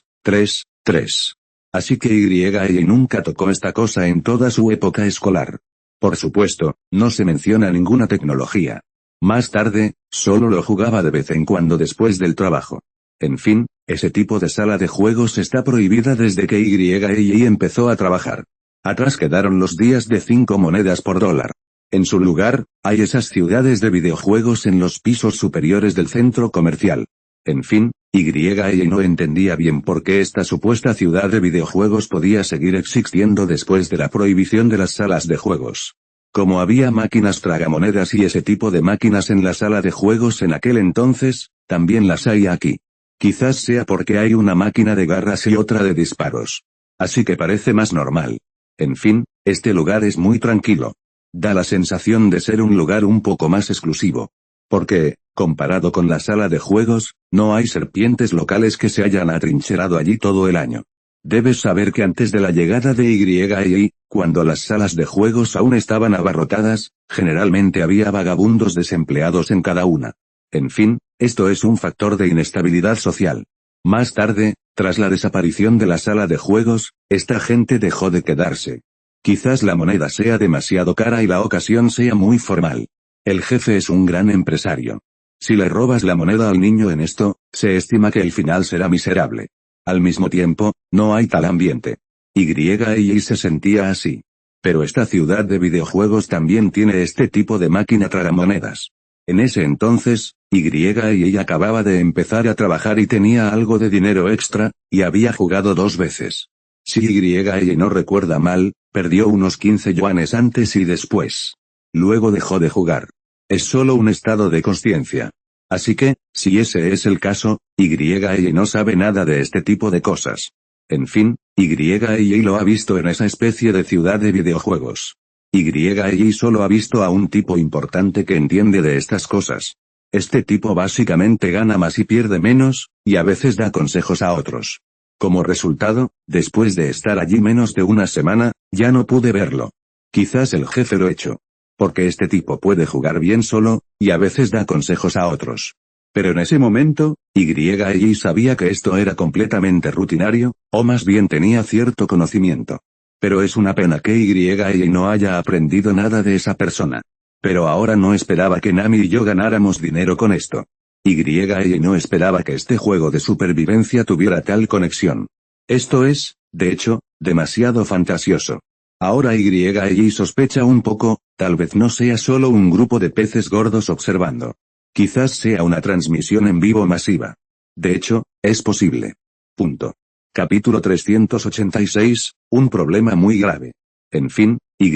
Así que Y nunca tocó esta cosa en toda su época escolar. Por supuesto, no se menciona ninguna tecnología. Más tarde, solo lo jugaba de vez en cuando después del trabajo. En fin, ese tipo de sala de juegos está prohibida desde que Y empezó a trabajar. Atrás quedaron los días de 5 monedas por dólar. En su lugar, hay esas ciudades de videojuegos en los pisos superiores del centro comercial. En fin, Y no entendía bien por qué esta supuesta ciudad de videojuegos podía seguir existiendo después de la prohibición de las salas de juegos. Como había máquinas tragamonedas y ese tipo de máquinas en la sala de juegos en aquel entonces, también las hay aquí. Quizás sea porque hay una máquina de garras y otra de disparos. Así que parece más normal. En fin, este lugar es muy tranquilo. Da la sensación de ser un lugar un poco más exclusivo. Porque, comparado con la sala de juegos, no hay serpientes locales que se hayan atrincherado allí todo el año. Debes saber que antes de la llegada de Y, cuando las salas de juegos aún estaban abarrotadas, generalmente había vagabundos desempleados en cada una. En fin, esto es un factor de inestabilidad social. Más tarde, tras la desaparición de la sala de juegos, esta gente dejó de quedarse. Quizás la moneda sea demasiado cara y la ocasión sea muy formal. El jefe es un gran empresario. Si le robas la moneda al niño en esto, se estima que el final será miserable. Al mismo tiempo, no hay tal ambiente. Y se sentía así. Pero esta ciudad de videojuegos también tiene este tipo de máquina tragamonedas. En ese entonces, Y acababa de empezar a trabajar y tenía algo de dinero extra, y había jugado 2 veces. Si Y no recuerda mal, perdió unos 15 yuanes antes y después. Luego dejó de jugar. Es solo un estado de conciencia. Así que, si ese es el caso, Y no sabe nada de este tipo de cosas. En fin, Y lo ha visto en esa especie de ciudad de videojuegos. Y solo ha visto a un tipo importante que entiende de estas cosas. Este tipo básicamente gana más y pierde menos, y a veces da consejos a otros. Como resultado, después de estar allí menos de una semana, ya no pude verlo. Quizás el jefe lo echó. Porque este tipo puede jugar bien solo, y a veces da consejos a otros. Pero en ese momento, Y sabía que esto era completamente rutinario, o más bien tenía cierto conocimiento. Pero es una pena que Y no haya aprendido nada de esa persona. Pero ahora no esperaba que Nami y yo ganáramos dinero con esto. Y no esperaba que este juego de supervivencia tuviera tal conexión. Esto es, de hecho, demasiado fantasioso. Ahora Y sospecha un poco, tal vez no sea solo un grupo de peces gordos observando. Quizás sea una transmisión en vivo masiva. De hecho, es posible. Punto. Capítulo 386, un problema muy grave. En fin, Y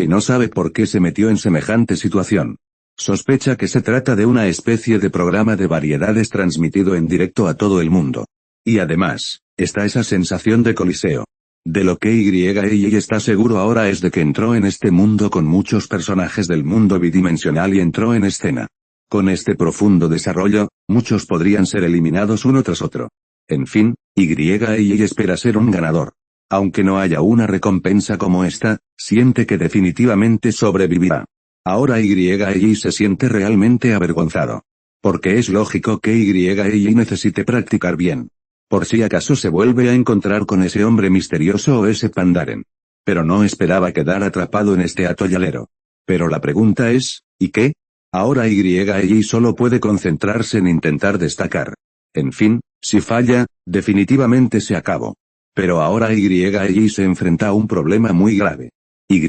no sabe por qué se metió en semejante situación. Sospecha que se trata de una especie de programa de variedades transmitido en directo a todo el mundo. Y además, está esa sensación de coliseo. De lo que Y está seguro ahora es de que entró en este mundo con muchos personajes del mundo bidimensional y entró en escena. Con este profundo desarrollo, muchos podrían ser eliminados uno tras otro. En fin, Y espera ser un ganador. Aunque no haya una recompensa como esta, siente que definitivamente sobrevivirá. Ahora Y se siente realmente avergonzado. Porque es lógico que Y necesite practicar bien. Por si acaso se vuelve a encontrar con ese hombre misterioso o ese Pandaren. Pero no esperaba quedar atrapado en este atolladero. Pero la pregunta es, ¿y qué? Ahora Y solo puede concentrarse en intentar destacar. En fin, si falla, definitivamente se acabó. Pero ahora Y se enfrenta a un problema muy grave. Y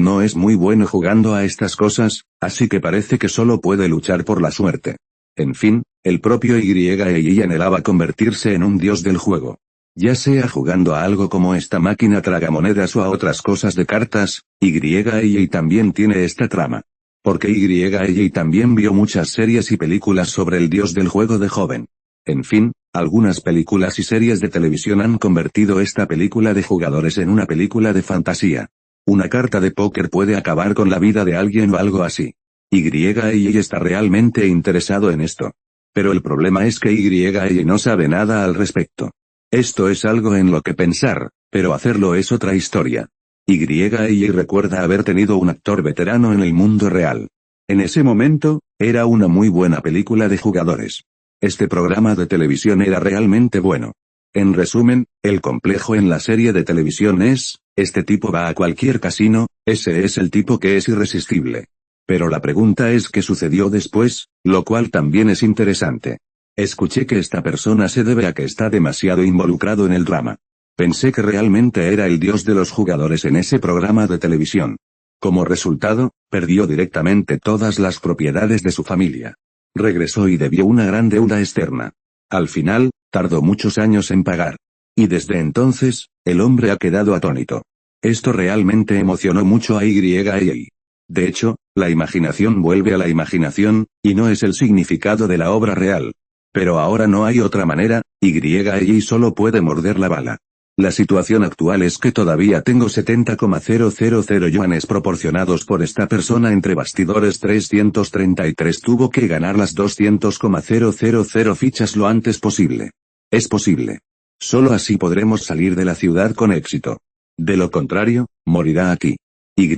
no es muy bueno jugando a estas cosas, así que parece que solo puede luchar por la suerte. En fin, el propio Y anhelaba convertirse en un dios del juego. Ya sea jugando a algo como esta máquina tragamonedas o a otras cosas de cartas, Y también tiene esta trama. Porque Y también vio muchas series y películas sobre el dios del juego de joven. En fin, algunas películas y series de televisión han convertido esta película de jugadores en una película de fantasía. Una carta de póker puede acabar con la vida de alguien o algo así. Y está realmente interesado en esto. Pero el problema es que Y no sabe nada al respecto. Esto es algo en lo que pensar, pero hacerlo es otra historia. Y recuerda haber tenido un actor veterano en el mundo real. En ese momento, era una muy buena película de jugadores. Este programa de televisión era realmente bueno. En resumen, el complejo en la serie de televisión es, este tipo va a cualquier casino, ese es el tipo que es irresistible. Pero la pregunta es qué sucedió después, lo cual también es interesante. Escuché que esta persona se debe a que está demasiado involucrado en el drama. Pensé que realmente era el dios de los jugadores en ese programa de televisión. Como resultado, perdió directamente todas las propiedades de su familia. Regresó y debió una gran deuda externa. Al final, tardó muchos años en pagar. Y desde entonces, el hombre ha quedado atónito. Esto realmente emocionó mucho a Y. De hecho, la imaginación vuelve a la imaginación, y no es el significado de la obra real. Pero ahora no hay otra manera, Y solo puede morder la bala. La situación actual es que todavía tengo 70,000 yuanes proporcionados por esta persona entre bastidores 333 tuvo que ganar las 200,000 fichas lo antes posible. Es posible. Solo así podremos salir de la ciudad con éxito. De lo contrario, morirá aquí. Y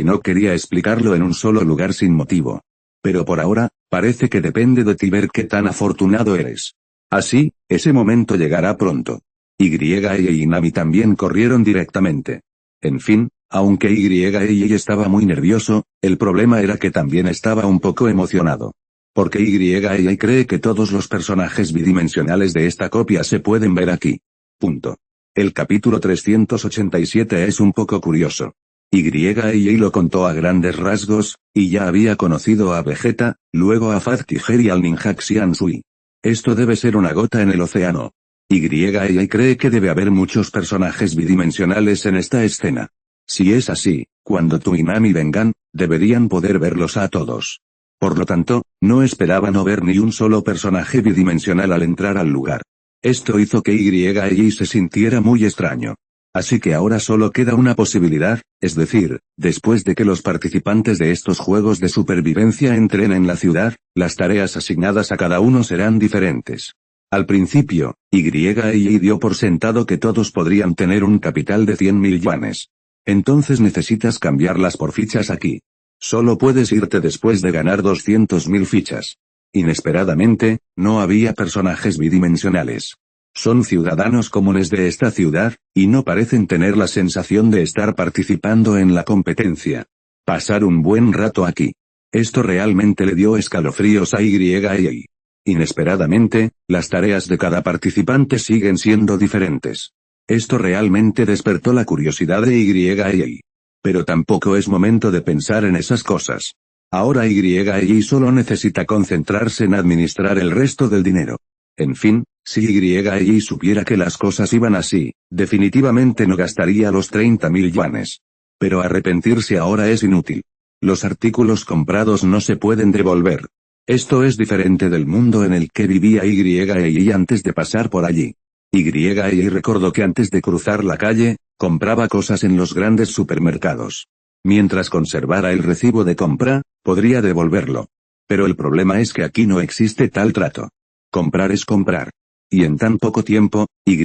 no quería explicarlo en un solo lugar sin motivo. Pero por ahora, parece que depende de ti ver qué tan afortunado eres. Así, ese momento llegará pronto. Y Nami también corrieron directamente. En fin, aunque Y estaba muy nervioso, el problema era que también estaba un poco emocionado. Porque Y cree que todos los personajes bidimensionales de esta copia se pueden ver aquí. Punto. El capítulo 387 es un poco curioso. Y lo contó a grandes rasgos, y ya había conocido a Vegeta, luego a Fat Tiger y al ninja Xiansui. Esto debe ser una gota en el océano. Y cree que debe haber muchos personajes bidimensionales en esta escena. Si es así, cuando tú y Nami vengan, deberían poder verlos a todos. Por lo tanto, no esperaba no ver ni un solo personaje bidimensional al entrar al lugar. Esto hizo que Y se sintiera muy extraño. Así que ahora solo queda una posibilidad, es decir, después de que los participantes de estos juegos de supervivencia entren en la ciudad, las tareas asignadas a cada uno serán diferentes. Al principio, Y dio por sentado que todos podrían tener un capital de 100.000 yuanes. Entonces necesitas cambiarlas por fichas aquí. Solo puedes irte después de ganar 200.000 fichas. Inesperadamente, no había personajes bidimensionales. Son ciudadanos comunes de esta ciudad, y no parecen tener la sensación de estar participando en la competencia. Pasar un buen rato aquí. Esto realmente le dio escalofríos a Y. Inesperadamente, las tareas de cada participante siguen siendo diferentes. Esto realmente despertó la curiosidad de Y. Pero tampoco es momento de pensar en esas cosas. Ahora Y solo necesita concentrarse en administrar el resto del dinero. En fin, si Y supiera que las cosas iban así, definitivamente no gastaría los 30.000 yuanes. Pero arrepentirse ahora es inútil. Los artículos comprados no se pueden devolver. Esto es diferente del mundo en el que vivía Y antes de pasar por allí. Y recordó que antes de cruzar la calle, compraba cosas en los grandes supermercados. Mientras conservara el recibo de compra, podría devolverlo. Pero el problema es que aquí no existe tal trato. Comprar es comprar. Y en tan poco tiempo, Y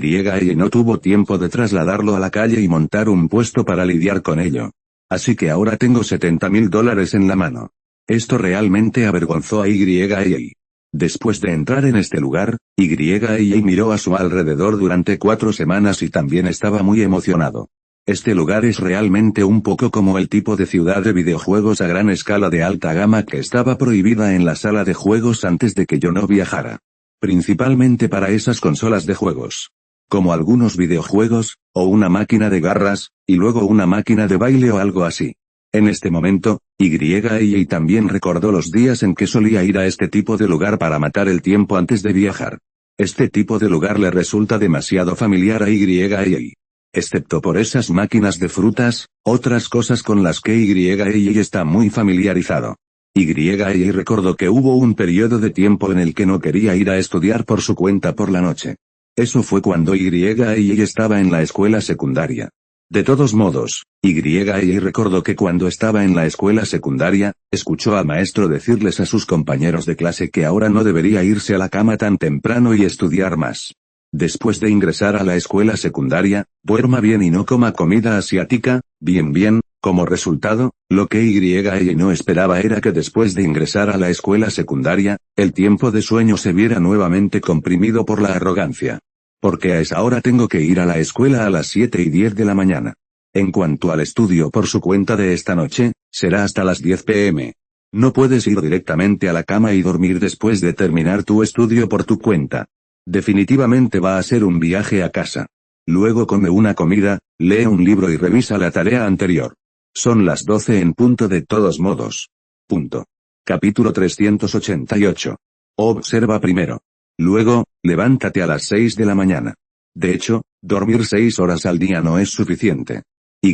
no tuvo tiempo de trasladarlo a la calle y montar un puesto para lidiar con ello. Así que ahora tengo $70.000 en la mano. Esto realmente avergonzó a Y. Después de entrar en este lugar, Y miró a su alrededor durante 4 semanas y también estaba muy emocionado. Este lugar es realmente un poco como el tipo de ciudad de videojuegos a gran escala de alta gama que estaba prohibida en la sala de juegos antes de que yo no viajara. Principalmente para esas consolas de juegos. Como algunos videojuegos, o una máquina de garras, y luego una máquina de baile o algo así. En este momento, Y también recordó los días en que solía ir a este tipo de lugar para matar el tiempo antes de viajar. Este tipo de lugar le resulta demasiado familiar a Y. Excepto por esas máquinas de frutas, otras cosas con las que Y está muy familiarizado. Y recordó que hubo un periodo de tiempo en el que no quería ir a estudiar por su cuenta por la noche. Eso fue cuando Y estaba en la escuela secundaria. De todos modos, Y recordó que cuando estaba en la escuela secundaria, escuchó al maestro decirles a sus compañeros de clase que ahora no debería irse a la cama tan temprano y estudiar más. Después de ingresar a la escuela secundaria, duerma bien y no coma comida asiática, bien, como resultado, lo que Y no esperaba era que después de ingresar a la escuela secundaria, el tiempo de sueño se viera nuevamente comprimido por la arrogancia. Porque a esa hora tengo que ir a la escuela a las 7:10 de la mañana. En cuanto al estudio por su cuenta de esta noche, será hasta las 10 p.m. No puedes ir directamente a la cama y dormir después de terminar tu estudio por tu cuenta. Definitivamente va a ser un viaje a casa. Luego come una comida, lee un libro y revisa la tarea anterior. Son las 12 en punto de todos modos. Punto. Capítulo 388. Observa primero. Luego, levántate a las 6 de la mañana. De hecho, dormir 6 horas al día no es suficiente. Y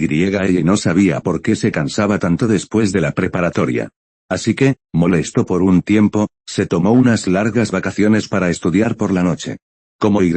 no sabía por qué se cansaba tanto después de la preparatoria. Así que, molesto por un tiempo, se tomó unas largas vacaciones para estudiar por la noche. Como Y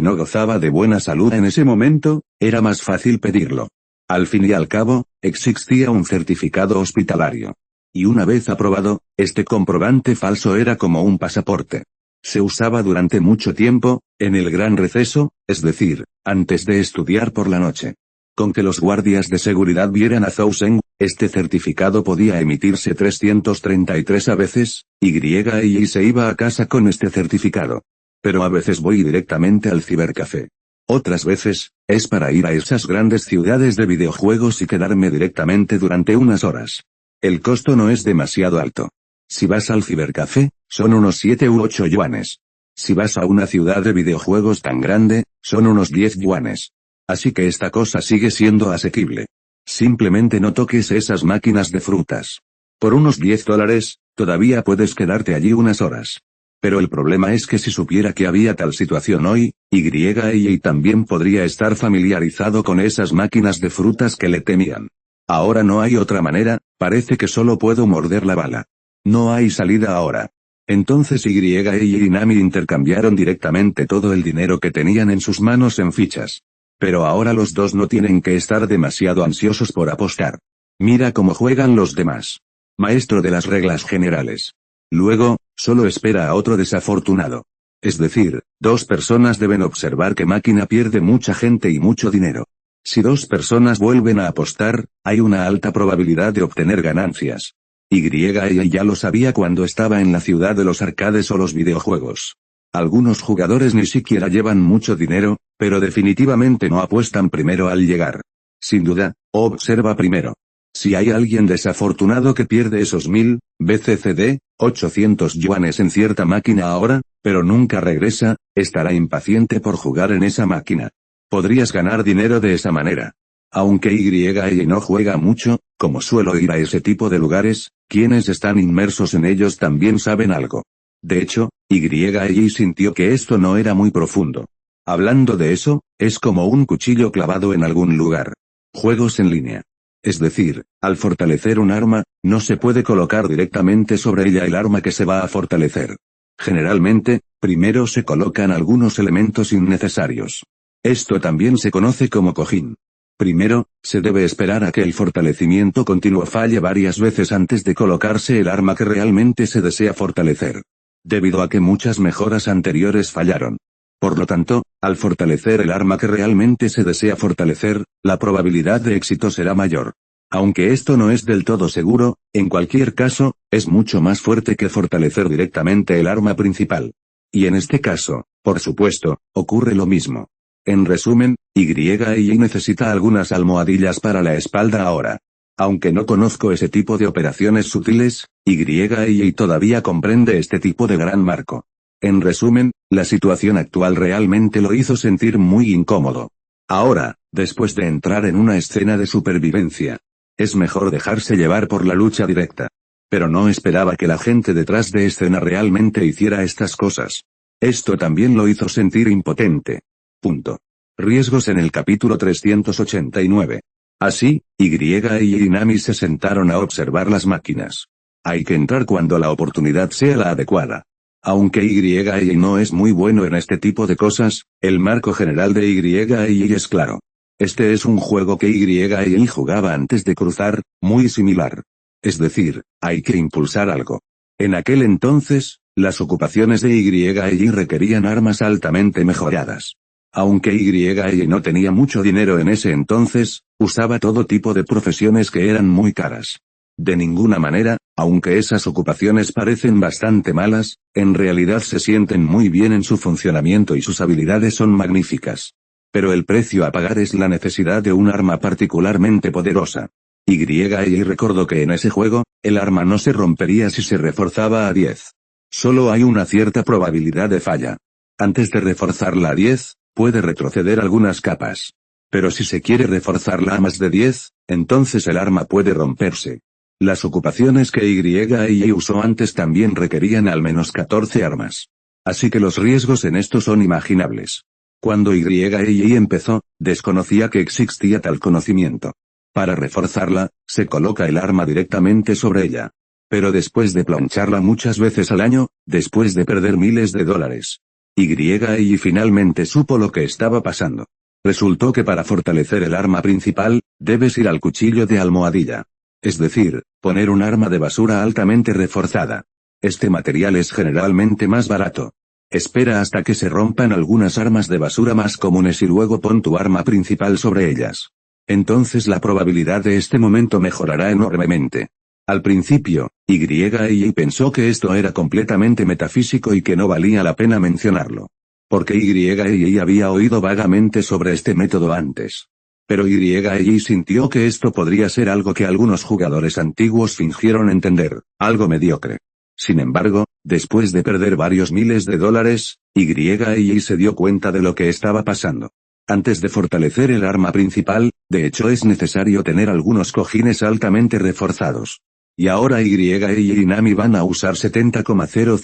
no gozaba de buena salud en ese momento, era más fácil pedirlo. Al fin y al cabo, existía un certificado hospitalario. Y una vez aprobado, este comprobante falso era como un pasaporte. Se usaba durante mucho tiempo, en el gran receso, es decir, antes de estudiar por la noche. Con que los guardias de seguridad vieran a Zhou Zeng, este certificado podía emitirse 333 veces, y se iba a casa con este certificado. Pero a veces voy directamente al cibercafé. Otras veces, es para ir a esas grandes ciudades de videojuegos y quedarme directamente durante unas horas. El costo no es demasiado alto. Si vas al cibercafé, son unos 7 u 8 yuanes. Si vas a una ciudad de videojuegos tan grande, son unos 10 yuanes. Así que esta cosa sigue siendo asequible. Simplemente no toques esas máquinas de frutas. Por unos $10, todavía puedes quedarte allí unas horas. Pero el problema es que si supiera que había tal situación hoy, Y también podría estar familiarizado con esas máquinas de frutas que le temían. Ahora no hay otra manera, parece que solo puedo morder la bala. No hay salida ahora. Entonces y Nami intercambiaron directamente todo el dinero que tenían en sus manos en fichas. Pero ahora los dos no tienen que estar demasiado ansiosos por apostar. Mira cómo juegan los demás. Maestro de las reglas generales. Luego, solo espera a otro desafortunado. Es decir, 2 personas deben observar que máquina pierde mucha gente y mucho dinero. Si dos personas vuelven a apostar, hay una alta probabilidad de obtener ganancias. Ella ya lo sabía cuando estaba en la ciudad de los arcades o los videojuegos. Algunos jugadores ni siquiera llevan mucho dinero, pero definitivamente no apuestan primero al llegar. Sin duda, observa primero. Si hay alguien desafortunado que pierde esos 1000 BCCD, 800 yuanes en cierta máquina ahora, pero nunca regresa, estará impaciente por jugar en esa máquina. Podrías ganar dinero de esa manera. Aunque ella no juega mucho, como suelo ir a ese tipo de lugares, quienes están inmersos en ellos también saben algo. De hecho, ella sintió que esto no era muy profundo. Hablando de eso, es como un cuchillo clavado en algún lugar. Juegos en línea. Es decir, al fortalecer un arma, no se puede colocar directamente sobre ella el arma que se va a fortalecer. Generalmente, primero se colocan algunos elementos innecesarios. Esto también se conoce como cojín. Primero, se debe esperar a que el fortalecimiento continuo falle varias veces antes de colocarse el arma que realmente se desea fortalecer. Debido a que muchas mejoras anteriores fallaron. Por lo tanto, al fortalecer el arma que realmente se desea fortalecer, la probabilidad de éxito será mayor. Aunque esto no es del todo seguro, en cualquier caso, es mucho más fuerte que fortalecer directamente el arma principal. Y en este caso, por supuesto, ocurre lo mismo. En resumen, ella necesita algunas almohadillas para la espalda ahora. Aunque no conozco ese tipo de operaciones sutiles, ella todavía comprende este tipo de gran marco. En resumen, la situación actual realmente lo hizo sentir muy incómodo. Ahora, después de entrar en una escena de supervivencia, es mejor dejarse llevar por la lucha directa. Pero no esperaba que la gente detrás de escena realmente hiciera estas cosas. Esto también lo hizo sentir impotente. Punto. Riesgos en el capítulo 389. Así, ella y Nami se sentaron a observar las máquinas. Hay que entrar cuando la oportunidad sea la adecuada. Aunque ella no es muy bueno en este tipo de cosas, el marco general de ella es claro. Este es un juego que ella jugaba antes de cruzar, muy similar. Es decir, hay que impulsar algo. En aquel entonces, las ocupaciones de ella requerían armas altamente mejoradas. Aunque ella no tenía mucho dinero en ese entonces, usaba todo tipo de profesiones que eran muy caras. De ninguna manera, aunque esas ocupaciones parecen bastante malas, en realidad se sienten muy bien en su funcionamiento y sus habilidades son magníficas. Pero el precio a pagar es la necesidad de un arma particularmente poderosa. Ella recordó que en ese juego, el arma no se rompería si se reforzaba a 10. Solo hay una cierta probabilidad de falla. Antes de reforzarla a 10, puede retroceder algunas capas. Pero si se quiere reforzarla a más de 10, entonces el arma puede romperse. Las ocupaciones que ella usó antes también requerían al menos 14 armas. Así que los riesgos en esto son imaginables. Cuando ella empezó, desconocía que existía tal conocimiento. Para reforzarla, se coloca el arma directamente sobre ella. Pero después de plancharla muchas veces al año, después de perder miles de dólares, ella finalmente supo lo que estaba pasando. Resultó que para fortalecer el arma principal, debes ir al cuchillo de almohadilla. Es decir, poner un arma de basura altamente reforzada. Este material es generalmente más barato. Espera hasta que se rompan algunas armas de basura más comunes y luego pon tu arma principal sobre ellas. Entonces la probabilidad de este momento mejorará enormemente. Al principio, ella pensó que esto era completamente metafísico y que no valía la pena mencionarlo. Porque ella había oído vagamente sobre este método antes. Pero ella sintió que esto podría ser algo que algunos jugadores antiguos fingieron entender, algo mediocre. Sin embargo, después de perder varios miles de dólares, ella se dio cuenta de lo que estaba pasando. Antes de fortalecer el arma principal, de hecho es necesario tener algunos cojines altamente reforzados. Y ahora ella y Nami van a usar 70,000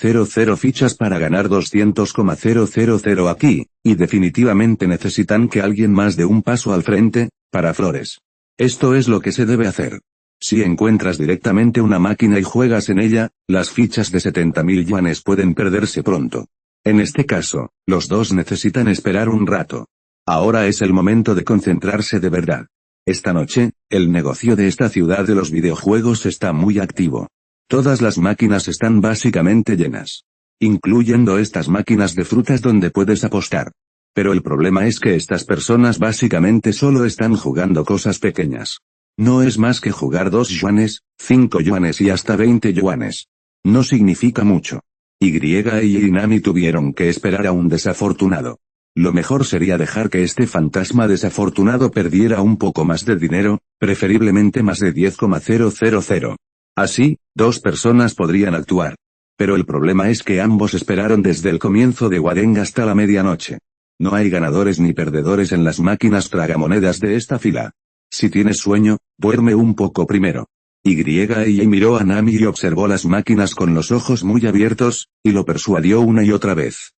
fichas para ganar 200,000 aquí, y definitivamente necesitan que alguien más dé un paso al frente, para flores. Esto es lo que se debe hacer. Si encuentras directamente una máquina y juegas en ella, las fichas de 70.000 yuanes pueden perderse pronto. En este caso, los dos necesitan esperar un rato. Ahora es el momento de concentrarse de verdad. Esta noche, el negocio de esta ciudad de los videojuegos está muy activo. Todas las máquinas están básicamente llenas. Incluyendo estas máquinas de frutas donde puedes apostar. Pero el problema es que estas personas básicamente solo están jugando cosas pequeñas. No es más que jugar 2 yuanes, 5 yuanes y hasta 20 yuanes. No significa mucho. Y Nami tuvieron que esperar a un desafortunado. Lo mejor sería dejar que este fantasma desafortunado perdiera un poco más de dinero, preferiblemente más de 10,000. Así, 2 personas podrían actuar. Pero el problema es que ambos esperaron desde el comienzo de Wareng hasta la medianoche. No hay ganadores ni perdedores en las máquinas tragamonedas de esta fila. Si tienes sueño, duerme un poco primero. Y miró a Nami y observó las máquinas con los ojos muy abiertos, y lo persuadió una y otra vez.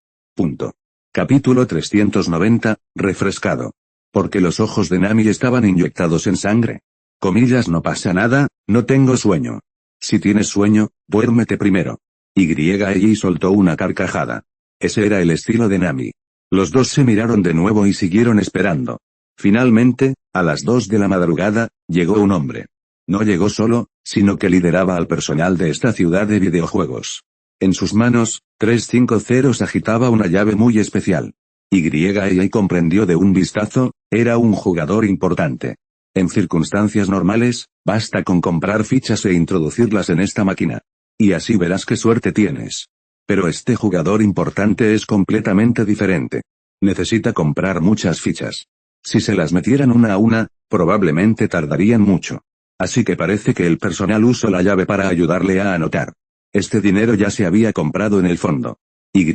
Capítulo 390, refrescado. Porque los ojos de Nami estaban inyectados en sangre. Comillas, no pasa nada, no tengo sueño. Si tienes sueño, duérmete primero. Y soltó una carcajada. Ese era el estilo de Nami. Los dos se miraron de nuevo y siguieron esperando. Finalmente, a las 2 de la madrugada, llegó un hombre. No llegó solo, sino que lideraba al personal de esta ciudad de videojuegos. En sus manos, 350 agitaba una llave muy especial. Y comprendió de un vistazo, era un jugador importante. En circunstancias normales, basta con comprar fichas e introducirlas en esta máquina. Y así verás qué suerte tienes. Pero este jugador importante es completamente diferente. Necesita comprar muchas fichas. Si se las metieran una a una, probablemente tardarían mucho. Así que parece que el personal usó la llave para ayudarle a anotar. Este dinero ya se había comprado en el fondo. Y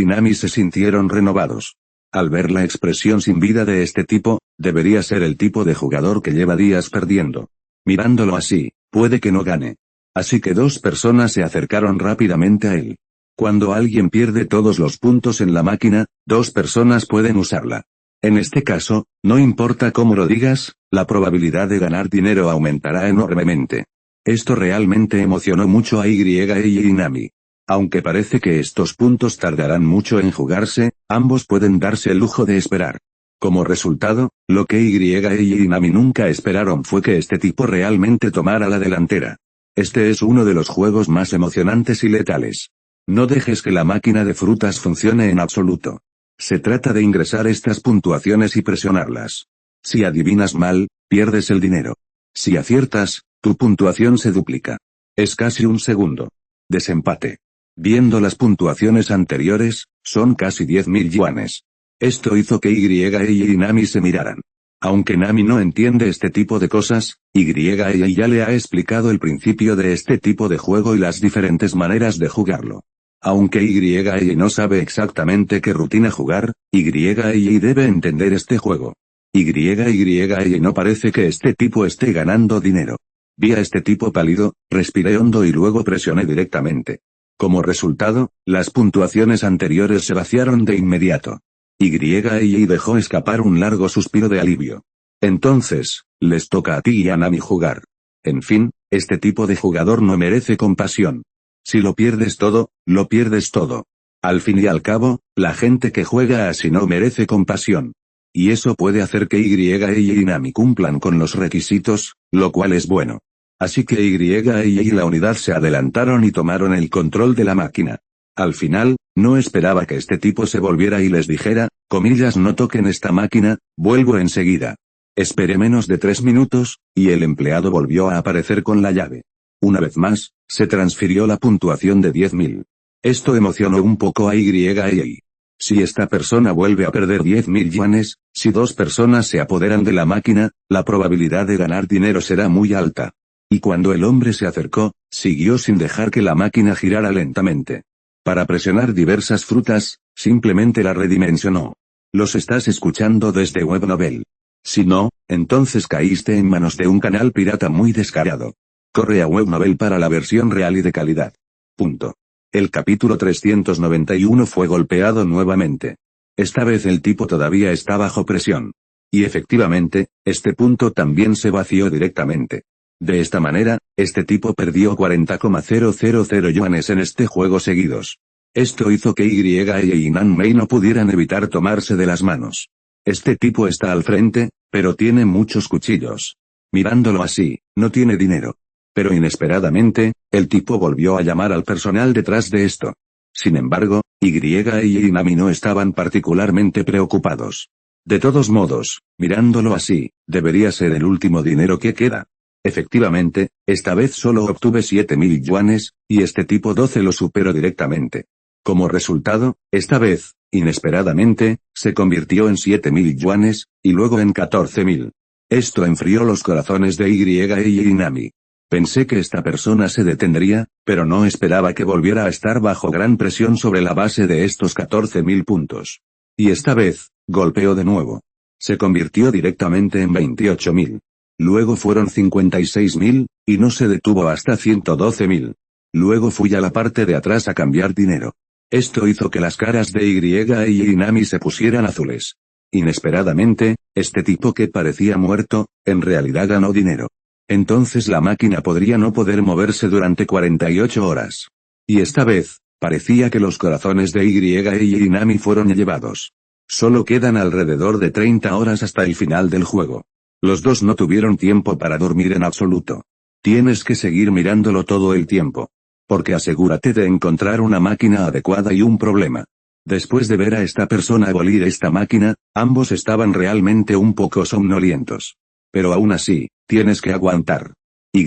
Nami se sintieron renovados. Al ver la expresión sin vida de este tipo, debería ser el tipo de jugador que lleva días perdiendo. Mirándolo así, puede que no gane. Así que 2 personas se acercaron rápidamente a él. Cuando alguien pierde todos los puntos en la máquina, 2 personas pueden usarla. En este caso, no importa cómo lo digas, la probabilidad de ganar dinero aumentará enormemente. Esto realmente emocionó mucho a y Nami. Aunque parece que estos puntos tardarán mucho en jugarse, ambos pueden darse el lujo de esperar. Como resultado, lo que y Nami nunca esperaron fue que este tipo realmente tomara la delantera. Este es uno de los juegos más emocionantes y letales. No dejes que la máquina de frutas funcione en absoluto. Se trata de ingresar estas puntuaciones y presionarlas. Si adivinas mal, pierdes el dinero. Si aciertas, tu puntuación se duplica. Es casi un segundo. Desempate. Viendo las puntuaciones anteriores, son casi 10.000 yuanes. Esto hizo que y Nami se miraran. Aunque Nami no entiende este tipo de cosas, y ya le ha explicado el principio de este tipo de juego y las diferentes maneras de jugarlo. Aunque y no sabe exactamente qué rutina jugar, y debe entender este juego. Y no parece que este tipo esté ganando dinero. Vi a este tipo pálido, respiré hondo y luego presioné directamente. Como resultado, las puntuaciones anteriores se vaciaron de inmediato. Y dejó escapar un largo suspiro de alivio. Entonces, les toca a ti y a Nami jugar. En fin, este tipo de jugador no merece compasión. Si lo pierdes todo, lo pierdes todo. Al fin y al cabo, la gente que juega así no merece compasión. Y eso puede hacer que y Nami cumplan con los requisitos, lo cual es bueno. Así que y la unidad se adelantaron y tomaron el control de la máquina. Al final, no esperaba que este tipo se volviera y les dijera, comillas, no toquen esta máquina, vuelvo enseguida. Esperé menos de 3 minutos, y el empleado volvió a aparecer con la llave. Una vez más, se transfirió la puntuación de 10.000. Esto emocionó un poco a y. Si esta persona vuelve a perder 10.000 yuanes, si 2 personas se apoderan de la máquina, la probabilidad de ganar dinero será muy alta. Y cuando el hombre se acercó, siguió sin dejar que la máquina girara lentamente. Para presionar diversas frutas, simplemente la redimensionó. Los estás escuchando desde Webnovel. Si no, entonces caíste en manos de un canal pirata muy descarado. Corre a Webnovel para la versión real y de calidad. El capítulo 391 fue golpeado nuevamente. Esta vez el tipo todavía está bajo presión. Y efectivamente, este punto también se vació directamente. De esta manera, este tipo perdió 40,000 yuanes en este juego seguidos. Esto hizo que y Nanmei no pudieran evitar tomarse de las manos. Este tipo está al frente, pero tiene muchos cuchillos. Mirándolo así, no tiene dinero. Pero inesperadamente, el tipo volvió a llamar al personal detrás de esto. Sin embargo, Y Nami no estaban particularmente preocupados. De todos modos, mirándolo así, debería ser el último dinero que queda. Efectivamente, esta vez solo obtuve 7.000 yuanes, y este tipo 12 lo superó directamente. Como resultado, esta vez, inesperadamente, se convirtió en 7.000 yuanes, y luego en 14.000. Esto enfrió los corazones de y Nami. Pensé que esta persona se detendría, pero no esperaba que volviera a estar bajo gran presión sobre la base de estos 14.000 puntos. Y esta vez, golpeó de nuevo. Se convirtió directamente en 28.000. Luego fueron 56.000, y no se detuvo hasta 112.000. Luego fui a la parte de atrás a cambiar dinero. Esto hizo que las caras de y Nami se pusieran azules. Inesperadamente, este tipo que parecía muerto, en realidad ganó dinero. Entonces la máquina podría no poder moverse durante 48 horas. Y esta vez, parecía que los corazones de y Nami fueron llevados. Solo quedan alrededor de 30 horas hasta el final del juego. Los dos no tuvieron tiempo para dormir en absoluto. Tienes que seguir mirándolo todo el tiempo. Porque asegúrate de encontrar una máquina adecuada y un problema. Después de ver a esta persona abolir esta máquina, ambos estaban realmente un poco somnolientos. Pero aún así, tienes que aguantar. Y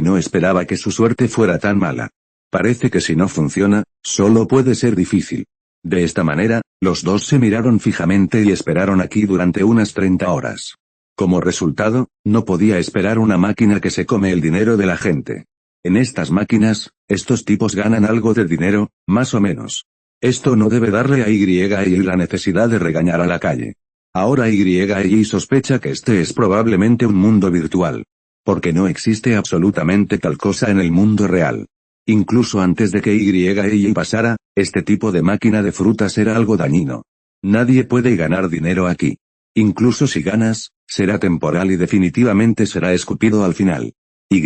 no esperaba que su suerte fuera tan mala. Parece que si no funciona, solo puede ser difícil. De esta manera, los dos se miraron fijamente y esperaron aquí durante unas 30 horas. Como resultado, no podía esperar una máquina que se come el dinero de la gente. En estas máquinas, estos tipos ganan algo de dinero, más o menos. Esto no debe darle a y la necesidad de regañar a la calle. Ahora y sospecha que este es probablemente un mundo virtual. Porque no existe absolutamente tal cosa en el mundo real. Incluso antes de que y pasara, este tipo de máquina de frutas era algo dañino. Nadie puede ganar dinero aquí. Incluso si ganas, será temporal y definitivamente será escupido al final. Y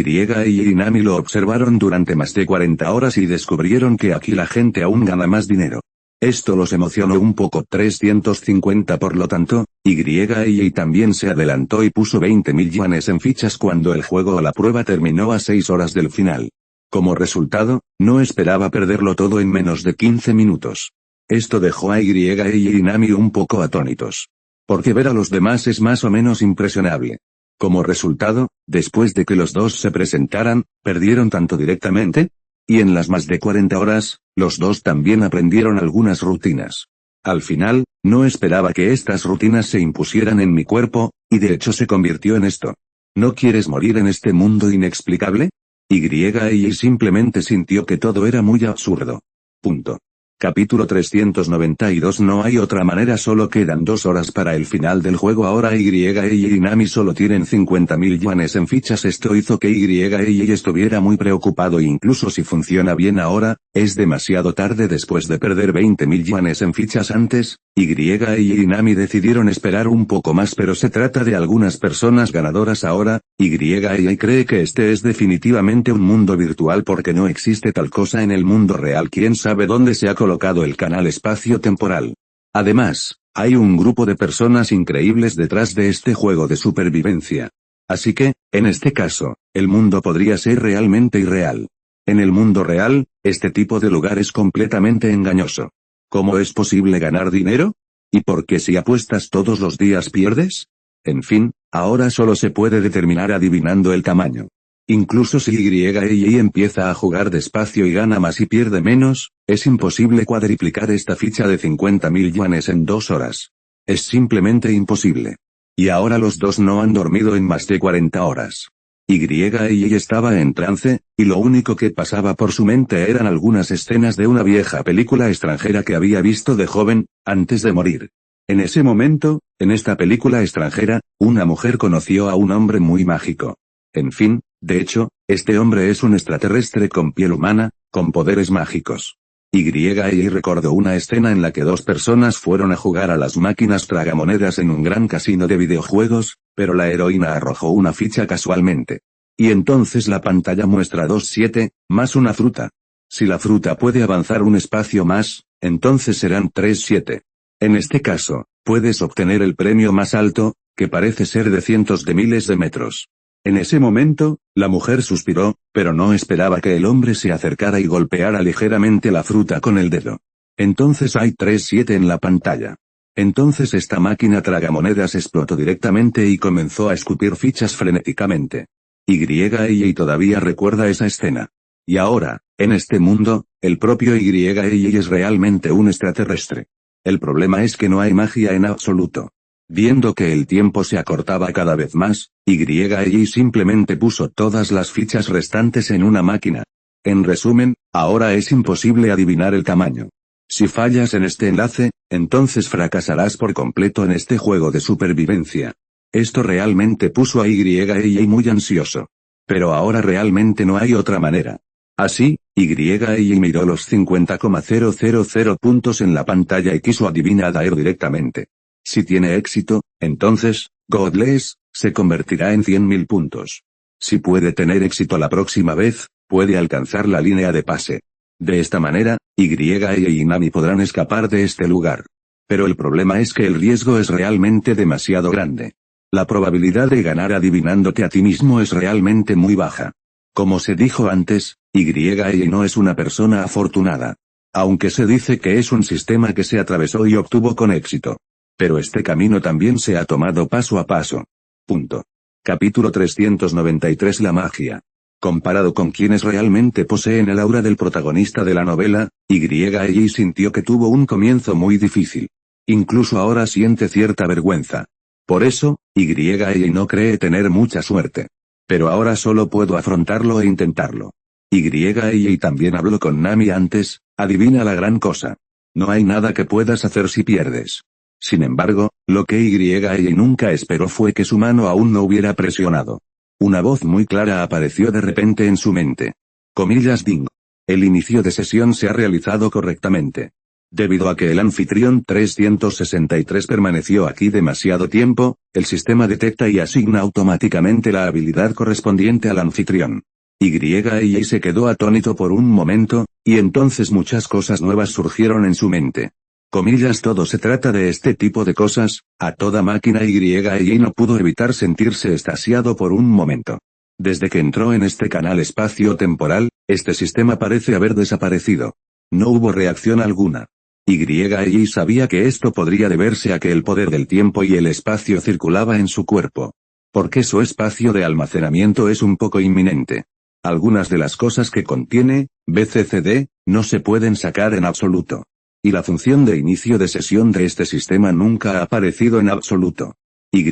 Nami lo observaron durante más de 40 horas y descubrieron que aquí la gente aún gana más dinero. Esto los emocionó un poco. 350 por lo tanto, y también se adelantó y puso 20.000 yuanes en fichas cuando el juego o la prueba terminó a 6 horas del final. Como resultado, no esperaba perderlo todo en menos de 15 minutos. Esto dejó a y Nami un poco atónitos. Porque ver a los demás es más o menos impresionable. Como resultado, después de que los dos se presentaran, perdieron tanto directamente. Y en las más de 40 horas, los dos también aprendieron algunas rutinas. Al final, no esperaba que estas rutinas se impusieran en mi cuerpo, y de hecho se convirtió en esto. ¿No quieres morir en este mundo inexplicable? Y simplemente sintió que todo era muy absurdo. Punto. Capítulo 392. No hay otra manera, solo quedan 2 horas para el final del juego. Ahora y Nami solo tienen 50.000 yuanes en fichas. Esto hizo que y estuviera muy preocupado. Incluso si funciona bien ahora, es demasiado tarde después de perder 20.000 yuanes en fichas antes. Y Nami decidieron esperar un poco más, pero se trata de algunas personas ganadoras ahora. Y cree que este es definitivamente un mundo virtual porque no existe tal cosa en el mundo real. Quién sabe dónde se ha colocado el canal espacio-temporal. Además, hay un grupo de personas increíbles detrás de este juego de supervivencia. Así que, en este caso, el mundo podría ser realmente irreal. En el mundo real, este tipo de lugar es completamente engañoso. ¿Cómo es posible ganar dinero? ¿Y por qué si apuestas todos los días pierdes? En fin, ahora solo se puede determinar adivinando el tamaño. Incluso si y empieza a jugar despacio y gana más y pierde menos, es imposible cuadriplicar esta ficha de 50.000 yuanes en 2 horas. Es simplemente imposible. Y ahora los dos no han dormido en más de 40 horas. Y estaba en trance, y lo único que pasaba por su mente eran algunas escenas de una vieja película extranjera que había visto de joven, antes de morir. En ese momento, en esta película extranjera, una mujer conoció a un hombre muy mágico. En fin, de hecho, este hombre es un extraterrestre con piel humana, con poderes mágicos. Y recordó una escena en la que 2 personas fueron a jugar a las máquinas tragamonedas en un gran casino de videojuegos, pero la heroína arrojó una ficha casualmente. Y entonces la pantalla muestra 2-7, más una fruta. Si la fruta puede avanzar un espacio más, entonces serán 3-7. En este caso, puedes obtener el premio más alto, que parece ser de cientos de miles de metros. En ese momento, la mujer suspiró, pero no esperaba que el hombre se acercara y golpeara ligeramente la fruta con el dedo. Entonces hay 3-7 en la pantalla. Entonces esta máquina tragamonedas explotó directamente y comenzó a escupir fichas frenéticamente. Y todavía recuerda esa escena. Y ahora, en este mundo, el propio Y es realmente un extraterrestre. El problema es que no hay magia en absoluto. Viendo que el tiempo se acortaba cada vez más, Y simplemente puso todas las fichas restantes en una máquina. En resumen, ahora es imposible adivinar el tamaño. Si fallas en este enlace, entonces fracasarás por completo en este juego de supervivencia. Esto realmente puso a Y muy ansioso. Pero ahora realmente no hay otra manera. Así, Y miró los 50,000 puntos en la pantalla y quiso adivinar a directamente. Si tiene éxito, entonces, Godless, se convertirá en 100.000 puntos. Si puede tener éxito la próxima vez, puede alcanzar la línea de pase. De esta manera, Y y Nami podrán escapar de este lugar. Pero el problema es que el riesgo es realmente demasiado grande. La probabilidad de ganar adivinándote a ti mismo es realmente muy baja. Como se dijo antes, Y no es una persona afortunada. Aunque se dice que es un sistema que se atravesó y obtuvo con éxito. Pero este camino también se ha tomado paso a paso. Punto. Capítulo 393 La magia. Comparado con quienes realmente poseen el aura del protagonista de la novela, Y sintió que tuvo un comienzo muy difícil. Incluso ahora siente cierta vergüenza. Por eso, Y no cree tener mucha suerte. Pero ahora solo puedo afrontarlo e intentarlo. Y también habló con Nami antes, adivina la gran cosa. No hay nada que puedas hacer si pierdes. Sin embargo, lo que Y nunca esperó fue que su mano aún no hubiera presionado. Una voz muy clara apareció de repente en su mente. Comillas Ding. El inicio de sesión se ha realizado correctamente. Debido a que el anfitrión 363 permaneció aquí demasiado tiempo, el sistema detecta y asigna automáticamente la habilidad correspondiente al anfitrión. Y se quedó atónito por un momento, y entonces muchas cosas nuevas surgieron en su mente. Comillas todo se trata de este tipo de cosas, a toda máquina Y no pudo evitar sentirse extasiado por un momento. Desde que entró en este canal espacio-temporal, este sistema parece haber desaparecido. No hubo reacción alguna. Y sabía que esto podría deberse a que el poder del tiempo y el espacio circulaba en su cuerpo. Porque su espacio de almacenamiento es un poco inminente. Algunas de las cosas que contiene, BCCD, no se pueden sacar en absoluto. Y la función de inicio de sesión de este sistema nunca ha aparecido en absoluto. Y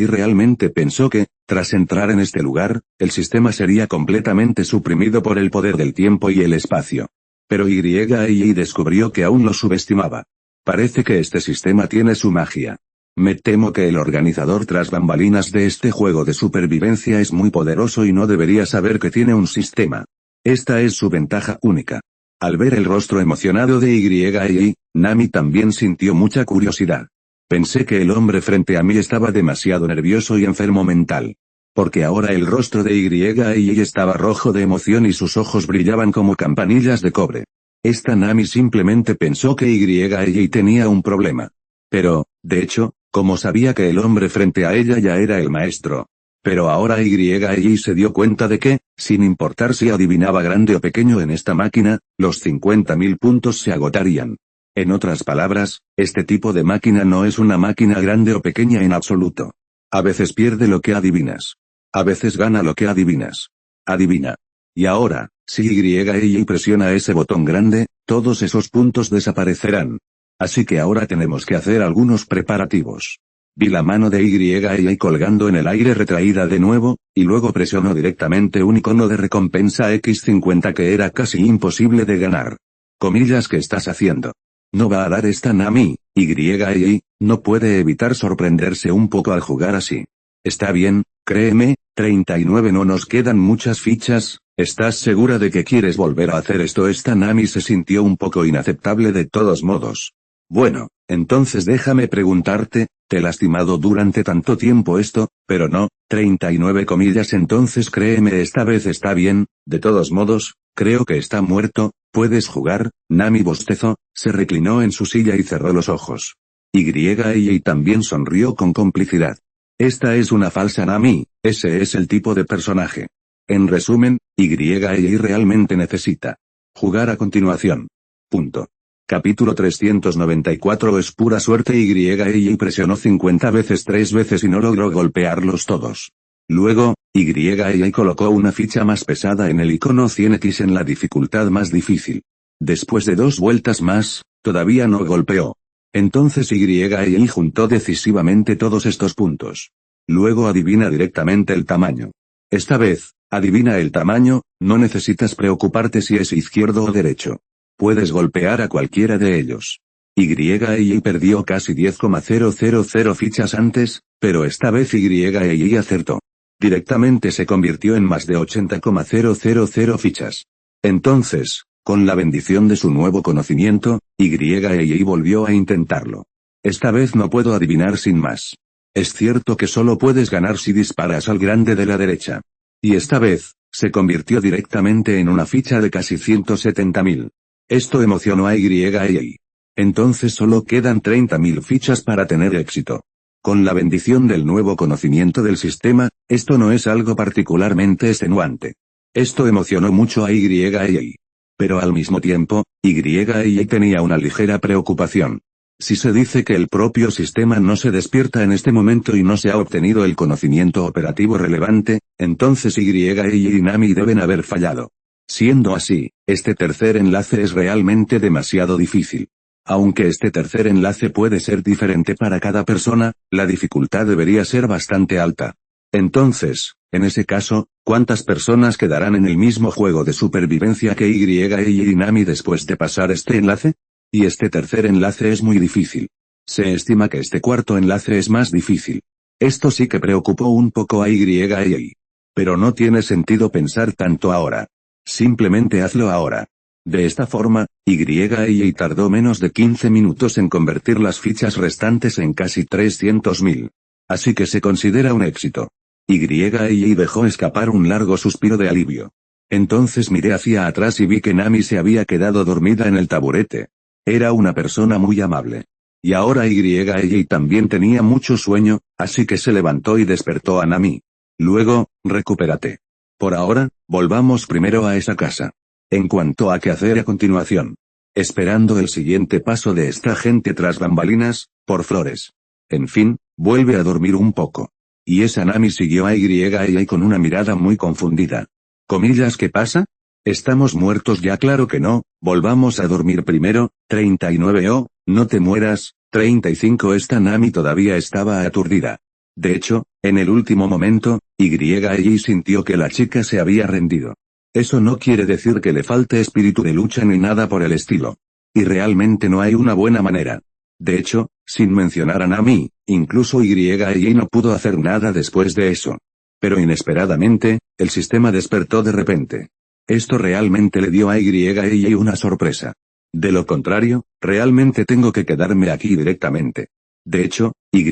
realmente pensó que, tras entrar en este lugar, el sistema sería completamente suprimido por el poder del tiempo y el espacio. Pero Y descubrió que aún lo subestimaba. Parece que este sistema tiene su magia. Me temo que el organizador tras bambalinas de este juego de supervivencia es muy poderoso y no debería saber que tiene un sistema. Esta es su ventaja única. Al ver el rostro emocionado de Y, Nami también sintió mucha curiosidad. Pensé que el hombre frente a mí estaba demasiado nervioso y enfermo mental. Porque ahora el rostro de Y estaba rojo de emoción y sus ojos brillaban como campanillas de cobre. Esta Nami simplemente pensó que Y tenía un problema. Pero, de hecho, como sabía que el hombre frente a ella ya era el maestro. Pero ahora Y se dio cuenta de que, sin importar si adivinaba grande o pequeño en esta máquina, los 50.000 puntos se agotarían. En otras palabras, este tipo de máquina no es una máquina grande o pequeña en absoluto. A veces pierde lo que adivinas. A veces gana lo que adivinas. Adivina. Y ahora, si Y presiona ese botón grande, todos esos puntos desaparecerán. Así que ahora tenemos que hacer algunos preparativos. Vi la mano de Y colgando en el aire retraída de nuevo, y luego presionó directamente un icono de recompensa X50 que era casi imposible de ganar. Comillas, ¿qué estás haciendo? No va a dar esta Nami. Y no puede evitar sorprenderse un poco al jugar así. Está bien, créeme, 39 no nos quedan muchas fichas. ¿Estás segura de que quieres volver a hacer esto? Esta Nami se sintió un poco inaceptable de todos modos. Bueno, entonces déjame preguntarte, ¿te lastimado durante tanto tiempo esto? Pero no, 39 comillas entonces créeme esta vez está bien, de todos modos, creo que está muerto, ¿puedes jugar? Nami bostezó, se reclinó en su silla y cerró los ojos. Y también sonrió con complicidad. Esta es una falsa Nami, ese es el tipo de personaje. En resumen, Y realmente necesita jugar a continuación. Punto. Capítulo 394 es pura suerte. Y presionó 50 veces 3 veces y no logró golpearlos todos. Luego, Y colocó una ficha más pesada en el icono 100X en la dificultad más difícil. Después de 2 vueltas más, todavía no golpeó. Entonces Y juntó decisivamente todos estos puntos. Luego adivina directamente el tamaño. Esta vez, adivina el tamaño, no necesitas preocuparte si es izquierdo o derecho. Puedes golpear a cualquiera de ellos. Y perdió casi 10,000 fichas antes, pero esta vez Y acertó. Directamente se convirtió en más de 80,000 fichas. Entonces, con la bendición de su nuevo conocimiento, Y volvió a intentarlo. Esta vez no puedo adivinar sin más. Es cierto que solo puedes ganar si disparas al grande de la derecha. Y esta vez, se convirtió directamente en una ficha de casi 170.000. Esto emocionó a Y. Entonces solo quedan 30.000 fichas para tener éxito. Con la bendición del nuevo conocimiento del sistema, esto no es algo particularmente extenuante. Esto emocionó mucho a Y. Pero al mismo tiempo, Y tenía una ligera preocupación. Si se dice que el propio sistema no se despierta en este momento y no se ha obtenido el conocimiento operativo relevante, entonces Y Nami deben haber fallado. Siendo así, este tercer enlace es realmente demasiado difícil. Aunque este tercer enlace puede ser diferente para cada persona, la dificultad debería ser bastante alta. Entonces, en ese caso, ¿cuántas personas quedarán en el mismo juego de supervivencia que Y Nami después de pasar este enlace? Y este tercer enlace es muy difícil. Se estima que este cuarto enlace es más difícil. Esto sí que preocupó un poco a Y. Pero no tiene sentido pensar tanto ahora. Simplemente hazlo ahora. De esta forma, Y tardó menos de 15 minutos en convertir las fichas restantes en casi 300.000. Así que se considera un éxito. Y dejó escapar un largo suspiro de alivio. Entonces miré hacia atrás y vi que Nami se había quedado dormida en el taburete. Era una persona muy amable. Y ahora Y también tenía mucho sueño, así que se levantó y despertó a Nami. Luego, recupérate. Por ahora, volvamos primero a esa casa. En cuanto a qué hacer a continuación. Esperando el siguiente paso de esta gente tras bambalinas, por flores. En fin, vuelve a dormir un poco. Y esa Nami siguió a Y con una mirada muy confundida. ¿Comillas qué pasa? ¿Estamos muertos ya? Claro que no, volvamos a dormir primero. 39 Oh, no te mueras. 35 Esta Nami todavía estaba aturdida. De hecho, en el último momento, Y sintió que la chica se había rendido. Eso no quiere decir que le falte espíritu de lucha ni nada por el estilo. Y realmente no hay una buena manera. De hecho, sin mencionar a Nami, incluso Y no pudo hacer nada después de eso. Pero inesperadamente, el sistema despertó de repente. Esto realmente le dio a Y una sorpresa. De lo contrario, realmente tengo que quedarme aquí directamente. De hecho, Y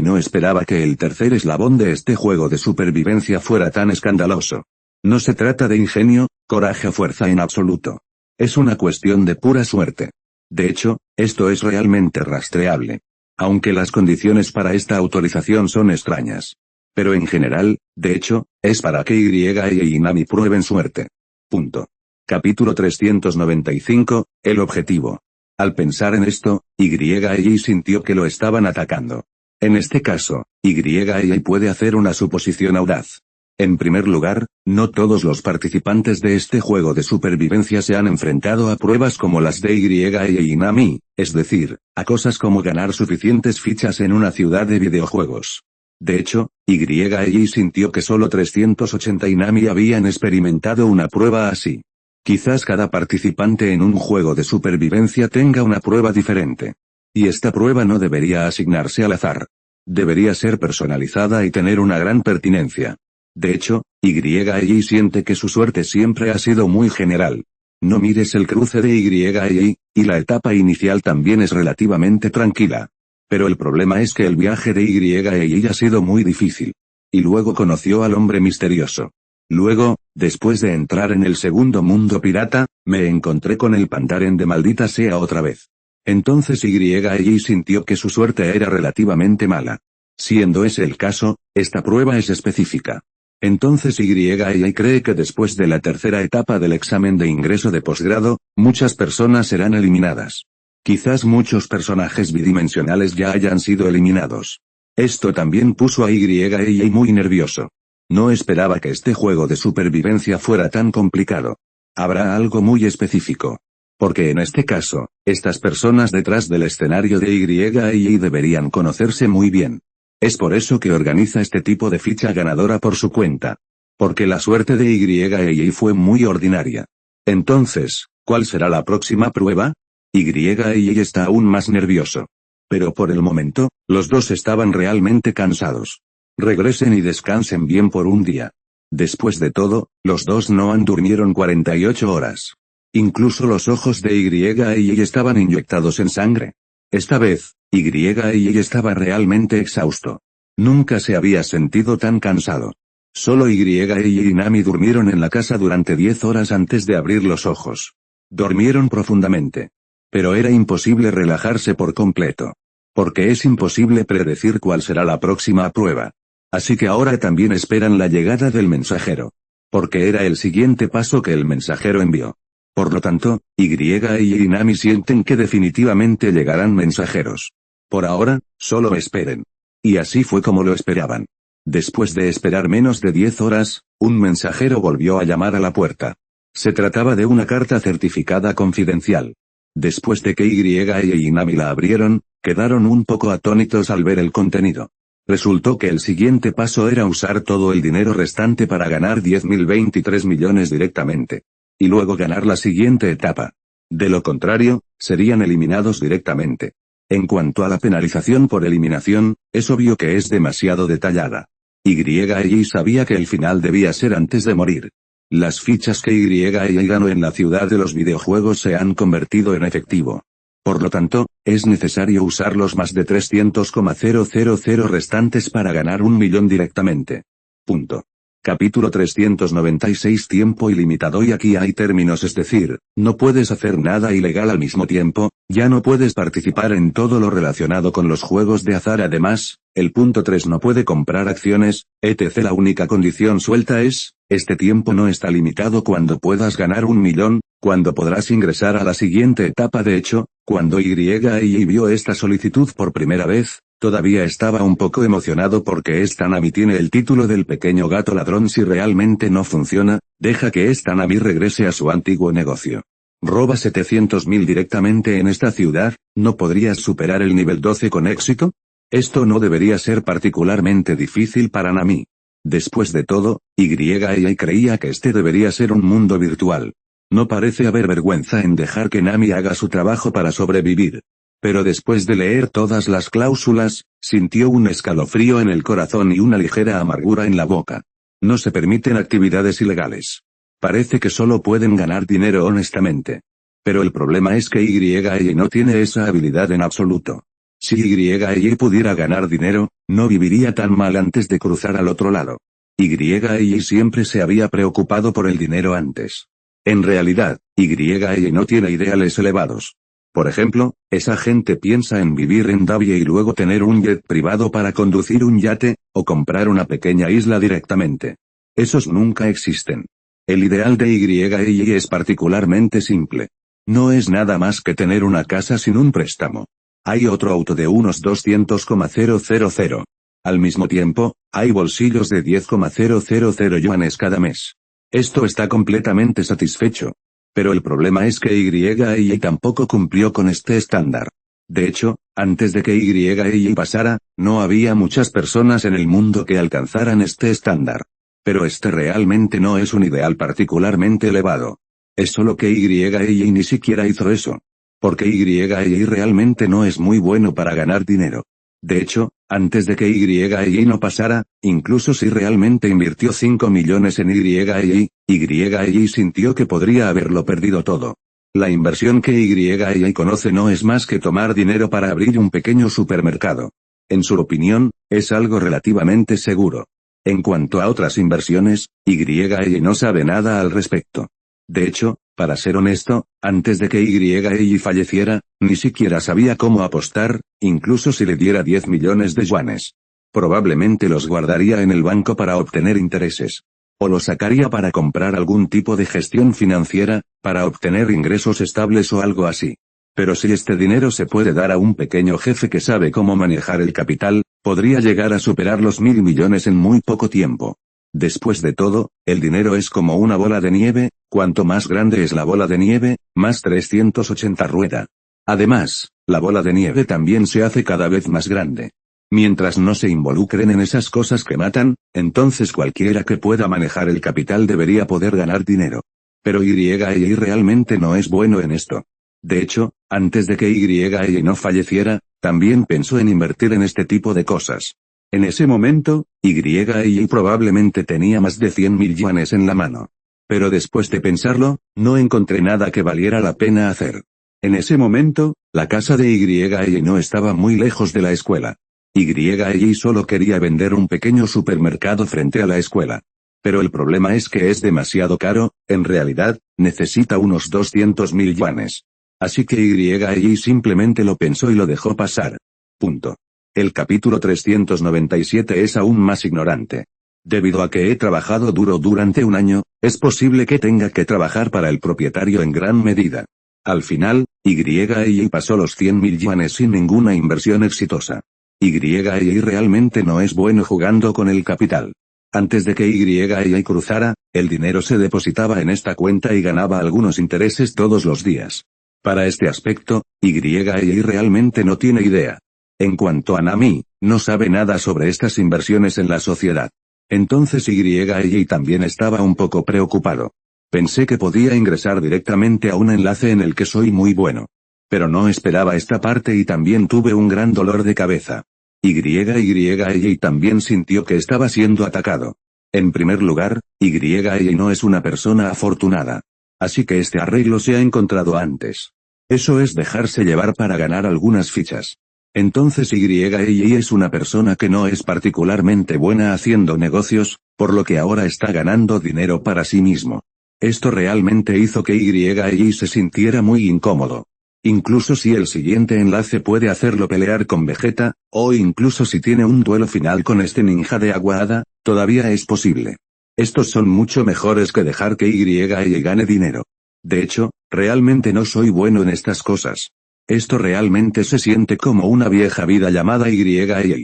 no esperaba que el tercer eslabón de este juego de supervivencia fuera tan escandaloso. No se trata de ingenio, coraje o fuerza en absoluto. Es una cuestión de pura suerte. De hecho, esto es realmente rastreable. Aunque las condiciones para esta autorización son extrañas. Pero en general, de hecho, es para que Y Nami prueben suerte. Punto. Capítulo 395, el objetivo. Al pensar en esto, Y sintió que lo estaban atacando. En este caso, Y puede hacer una suposición audaz. En primer lugar, no todos los participantes de este juego de supervivencia se han enfrentado a pruebas como las de Y Nami, es decir, a cosas como ganar suficientes fichas en una ciudad de videojuegos. De hecho, Y sintió que solo 380 y Nami habían experimentado una prueba así. Quizás cada participante en un juego de supervivencia tenga una prueba diferente. Y esta prueba no debería asignarse al azar. Debería ser personalizada y tener una gran pertinencia. De hecho, Y siente que su suerte siempre ha sido muy general. No mires el cruce de y la etapa inicial también es relativamente tranquila. Pero el problema es que el viaje de Y ha sido muy difícil. Y luego conoció al hombre misterioso. Luego, después de entrar en el segundo mundo pirata, me encontré con el Pandaren de maldita sea otra vez. Entonces Y sintió que su suerte era relativamente mala. Siendo ese el caso, esta prueba es específica. Entonces Y cree que después de la tercera etapa del examen de ingreso de posgrado, muchas personas serán eliminadas. Quizás muchos personajes bidimensionales ya hayan sido eliminados. Esto también puso a YEI muy nervioso. No esperaba que este juego de supervivencia fuera tan complicado. Habrá algo muy específico. Porque en este caso, estas personas detrás del escenario de YEI deberían conocerse muy bien. Es por eso que organiza este tipo de ficha ganadora por su cuenta. Porque la suerte de YEI fue muy ordinaria. Entonces, ¿cuál será la próxima prueba? YEI está aún más nervioso. Pero por el momento, los dos estaban realmente cansados. Regresen y descansen bien por un día. Después de todo, los dos no durmieron 48 horas. Incluso los ojos de YEI estaban inyectados en sangre. Esta vez, YEI estaba realmente exhausto. Nunca se había sentido tan cansado. Solo YEI y Nami durmieron en la casa durante 10 horas antes de abrir los ojos. Durmieron profundamente. Pero era imposible relajarse por completo. Porque es imposible predecir cuál será la próxima prueba. Así que ahora también esperan la llegada del mensajero. Porque era el siguiente paso que el mensajero envió. Por lo tanto, YEI y Nami sienten que definitivamente llegarán mensajeros. Por ahora, solo esperen. Y así fue como lo esperaban. Después de esperar menos de 10 horas, un mensajero volvió a llamar a la puerta. Se trataba de una carta certificada confidencial. Después de que YEI y Nami la abrieron, quedaron un poco atónitos al ver el contenido. Resultó que el siguiente paso era usar todo el dinero restante para ganar 10.023 millones directamente. Y luego ganar la siguiente etapa. De lo contrario, serían eliminados directamente. En cuanto a la penalización por eliminación, es obvio que es demasiado detallada. YEI sabía que el final debía ser antes de morir. Las fichas que YEI ganó en la ciudad de los videojuegos se han convertido en efectivo. Por lo tanto, es necesario usar los más de 300,000 restantes para ganar 1 millón directamente. Punto. Capítulo 396 Tiempo ilimitado. Y aquí hay términos, es decir, no puedes hacer nada ilegal al mismo tiempo, ya no puedes participar en todo lo relacionado con los juegos de azar. Además, el punto 3 no puede comprar acciones, etc. La única condición suelta es, este tiempo no está limitado cuando puedas ganar 1 millón, cuando podrás ingresar a la siguiente etapa. De hecho, cuando YEI vio esta solicitud por primera vez, todavía estaba un poco emocionado porque esta Nami tiene el título del pequeño gato ladrón. Si realmente no funciona, deja que esta Nami regrese a su antiguo negocio. Roba 700.000 directamente en esta ciudad, ¿no podrías superar el nivel 12 con éxito? Esto no debería ser particularmente difícil para Nami. Después de todo, YEI creía que este debería ser un mundo virtual. No parece haber vergüenza en dejar que Nami haga su trabajo para sobrevivir. Pero después de leer todas las cláusulas, sintió un escalofrío en el corazón y una ligera amargura en la boca. No se permiten actividades ilegales. Parece que solo pueden ganar dinero honestamente. Pero el problema es que YEI no tiene esa habilidad en absoluto. Si YEI pudiera ganar dinero, no viviría tan mal antes de cruzar al otro lado. YEI siempre se había preocupado por el dinero antes. En realidad, YEI no tiene ideales elevados. Por ejemplo, esa gente piensa en vivir en Davie y luego tener un jet privado para conducir un yate, o comprar una pequeña isla directamente. Esos nunca existen. El ideal de YEI es particularmente simple. No es nada más que tener una casa sin un préstamo. Hay otro auto de unos 200,000. Al mismo tiempo, hay bolsillos de 10,000 yuanes cada mes. Esto está completamente satisfecho. Pero el problema es que YEI tampoco cumplió con este estándar. De hecho, antes de que YEI pasara, no había muchas personas en el mundo que alcanzaran este estándar. Pero este realmente no es un ideal particularmente elevado. Es solo que YEI ni siquiera hizo eso. Porque YEI realmente no es muy bueno para ganar dinero. De hecho, antes de que YEI no pasara, incluso si realmente invirtió 5 millones en YEI sintió que podría haberlo perdido todo. La inversión que YEI conoce no es más que tomar dinero para abrir un pequeño supermercado. En su opinión, es algo relativamente seguro. En cuanto a otras inversiones, YEI no sabe nada al respecto. De hecho, para ser honesto, antes de que YEI falleciera, ni siquiera sabía cómo apostar, incluso si le diera 10 millones de yuanes. Probablemente los guardaría en el banco para obtener intereses. O los sacaría para comprar algún tipo de gestión financiera, para obtener ingresos estables o algo así. Pero si este dinero se puede dar a un pequeño jefe que sabe cómo manejar el capital, podría llegar a superar los 1.000 millones en muy poco tiempo. Después de todo, el dinero es como una bola de nieve, cuanto más grande es la bola de nieve, más 380 rueda. Además, la bola de nieve también se hace cada vez más grande. Mientras no se involucren en esas cosas que matan, entonces cualquiera que pueda manejar el capital debería poder ganar dinero. Pero YA realmente no es bueno en esto. De hecho, antes de que YA no falleciera, también pensó en invertir en este tipo de cosas. En ese momento, YA probablemente tenía más de 100.000 yuanes en la mano. Pero después de pensarlo, no encontré nada que valiera la pena hacer. En ese momento, la casa de YA no estaba muy lejos de la escuela. YA solo quería vender un pequeño supermercado frente a la escuela. Pero el problema es que es demasiado caro, en realidad, necesita unos 200.000 yuanes. Así que YA simplemente lo pensó y lo dejó pasar. Punto. El capítulo 397 es aún más ignorante. Debido a que he trabajado duro durante un año, es posible que tenga que trabajar para el propietario en gran medida. Al final, YA pasó los 100.000 yuanes sin ninguna inversión exitosa. YA realmente no es bueno jugando con el capital. Antes de que YA cruzara, el dinero se depositaba en esta cuenta y ganaba algunos intereses todos los días. Para este aspecto, YA realmente no tiene idea. En cuanto a Nami, no sabe nada sobre estas inversiones en la sociedad. Entonces YA también estaba un poco preocupado. Pensé que podía ingresar directamente a un enlace en el que soy muy bueno. Pero no esperaba esta parte y también tuve un gran dolor de cabeza. YA también sintió que estaba siendo atacado. En primer lugar, YA no es una persona afortunada. Así que este arreglo se ha encontrado antes. Eso es dejarse llevar para ganar algunas fichas. Entonces YA es una persona que no es particularmente buena haciendo negocios, por lo que ahora está ganando dinero para sí mismo. Esto realmente hizo que YA se sintiera muy incómodo. Incluso si el siguiente enlace puede hacerlo pelear con Vegeta, o incluso si tiene un duelo final con este ninja de agua hada, todavía es posible. Estos son mucho mejores que dejar que YA gane dinero. De hecho, realmente no soy bueno en estas cosas. Esto realmente se siente como una vieja vida llamada YA.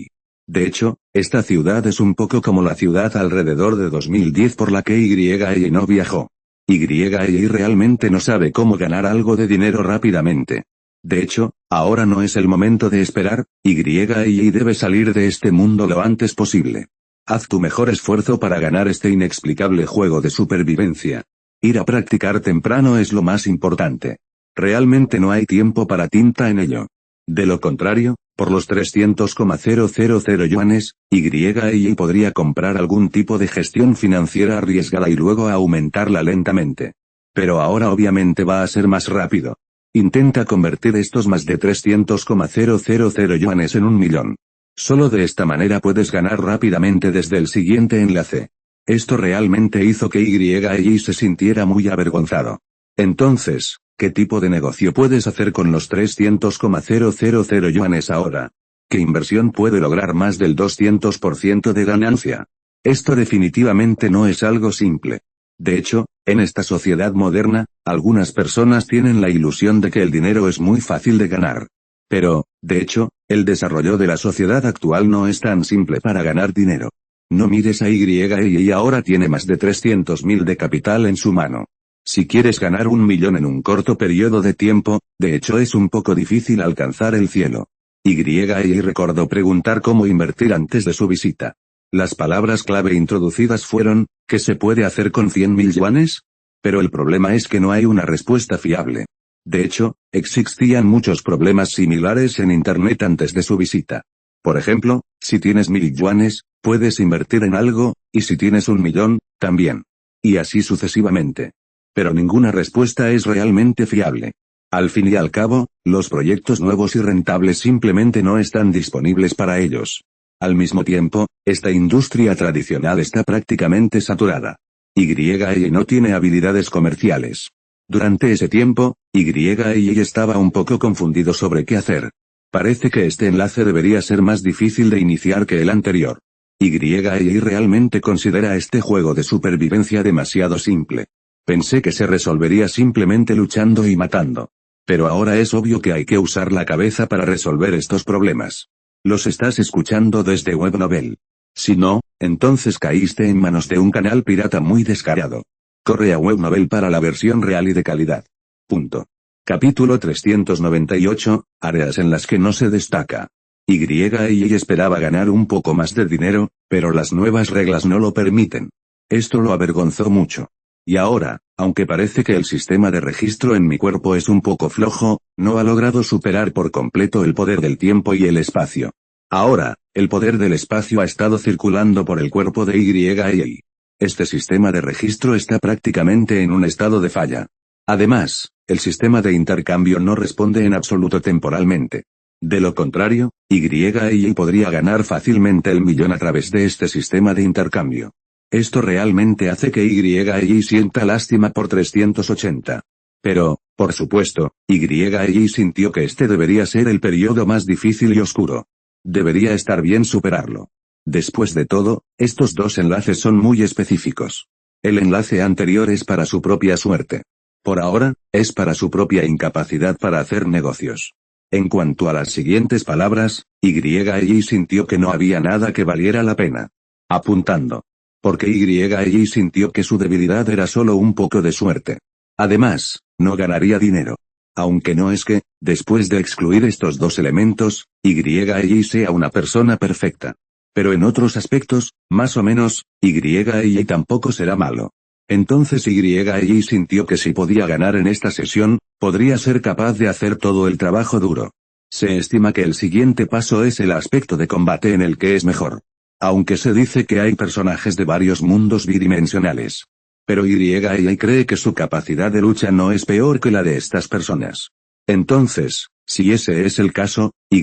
De hecho, esta ciudad es un poco como la ciudad alrededor de 2010 por la que YA no viajó. YA realmente no sabe cómo ganar algo de dinero rápidamente. De hecho, ahora no es el momento de esperar, YA debe salir de este mundo lo antes posible. Haz tu mejor esfuerzo para ganar este inexplicable juego de supervivencia. Ir a practicar temprano es lo más importante. Realmente no hay tiempo para tinta en ello. De lo contrario, por los 300,000 yuanes, YA podría comprar algún tipo de gestión financiera arriesgada y luego aumentarla lentamente. Pero ahora obviamente va a ser más rápido. Intenta convertir estos más de 300,000 yuanes en 1.000.000. Solo de esta manera puedes ganar rápidamente desde el siguiente enlace. Esto realmente hizo que YA se sintiera muy avergonzado. Entonces, ¿qué tipo de negocio puedes hacer con los 300,000 yuanes ahora? ¿Qué inversión puede lograr más del 200% de ganancia? Esto definitivamente no es algo simple. De hecho, en esta sociedad moderna, algunas personas tienen la ilusión de que el dinero es muy fácil de ganar. Pero, de hecho, el desarrollo de la sociedad actual no es tan simple para ganar dinero. No mires a YA y ahora tiene más de 300.000 de capital en su mano. Si quieres ganar 1.000.000 en un corto periodo de tiempo, de hecho es un poco difícil alcanzar el cielo. YA recordó preguntar cómo invertir antes de su visita. Las palabras clave introducidas fueron, ¿qué se puede hacer con 100.000 yuanes? Pero el problema es que no hay una respuesta fiable. De hecho, existían muchos problemas similares en Internet antes de su visita. Por ejemplo, si tienes 1.000 yuanes, puedes invertir en algo, y si tienes 1.000.000, también. Y así sucesivamente. Pero ninguna respuesta es realmente fiable. Al fin y al cabo, los proyectos nuevos y rentables simplemente no están disponibles para ellos. Al mismo tiempo, esta industria tradicional está prácticamente saturada. YA no tiene habilidades comerciales. Durante ese tiempo, YA estaba un poco confundido sobre qué hacer. Parece que este enlace debería ser más difícil de iniciar que el anterior. YA realmente considera este juego de supervivencia demasiado simple. Pensé que se resolvería simplemente luchando y matando. Pero ahora es obvio que hay que usar la cabeza para resolver estos problemas. Los estás escuchando desde Webnovel. Si no, entonces caíste en manos de un canal pirata muy descarado. Corre a Webnovel para la versión real y de calidad. Punto. Capítulo 398, áreas en las que no se destaca. Y esperaba ganar un poco más de dinero, pero las nuevas reglas no lo permiten. Esto lo avergonzó mucho. Y ahora, aunque parece que el sistema de registro en mi cuerpo es un poco flojo, no ha logrado superar por completo el poder del tiempo y el espacio. Ahora, el poder del espacio ha estado circulando por el cuerpo de Y. Este sistema de registro está prácticamente en un estado de falla. Además, el sistema de intercambio no responde en absoluto temporalmente. De lo contrario, Y podría ganar fácilmente el millón a través de este sistema de intercambio. Esto realmente hace que Y sienta lástima por 380. Pero, por supuesto, Y sintió que este debería ser el periodo más difícil y oscuro. Debería estar bien superarlo. Después de todo, estos dos enlaces son muy específicos. El enlace anterior es para su propia suerte. Por ahora, es para su propia incapacidad para hacer negocios. En cuanto a las siguientes palabras, Y sintió que no había nada que valiera la pena. Apuntando. Porque Y sintió que su debilidad era solo un poco de suerte. Además, no ganaría dinero. Aunque no es que, después de excluir estos dos elementos, Y sea una persona perfecta. Pero en otros aspectos, más o menos, Y tampoco será malo. Entonces Y sintió que si podía ganar en esta sesión, podría ser capaz de hacer todo el trabajo duro. Se estima que el siguiente paso es el aspecto de combate en el que es mejor. Aunque se dice que hay personajes de varios mundos bidimensionales. Pero Y cree que su capacidad de lucha no es peor que la de estas personas. Entonces, si ese es el caso, Y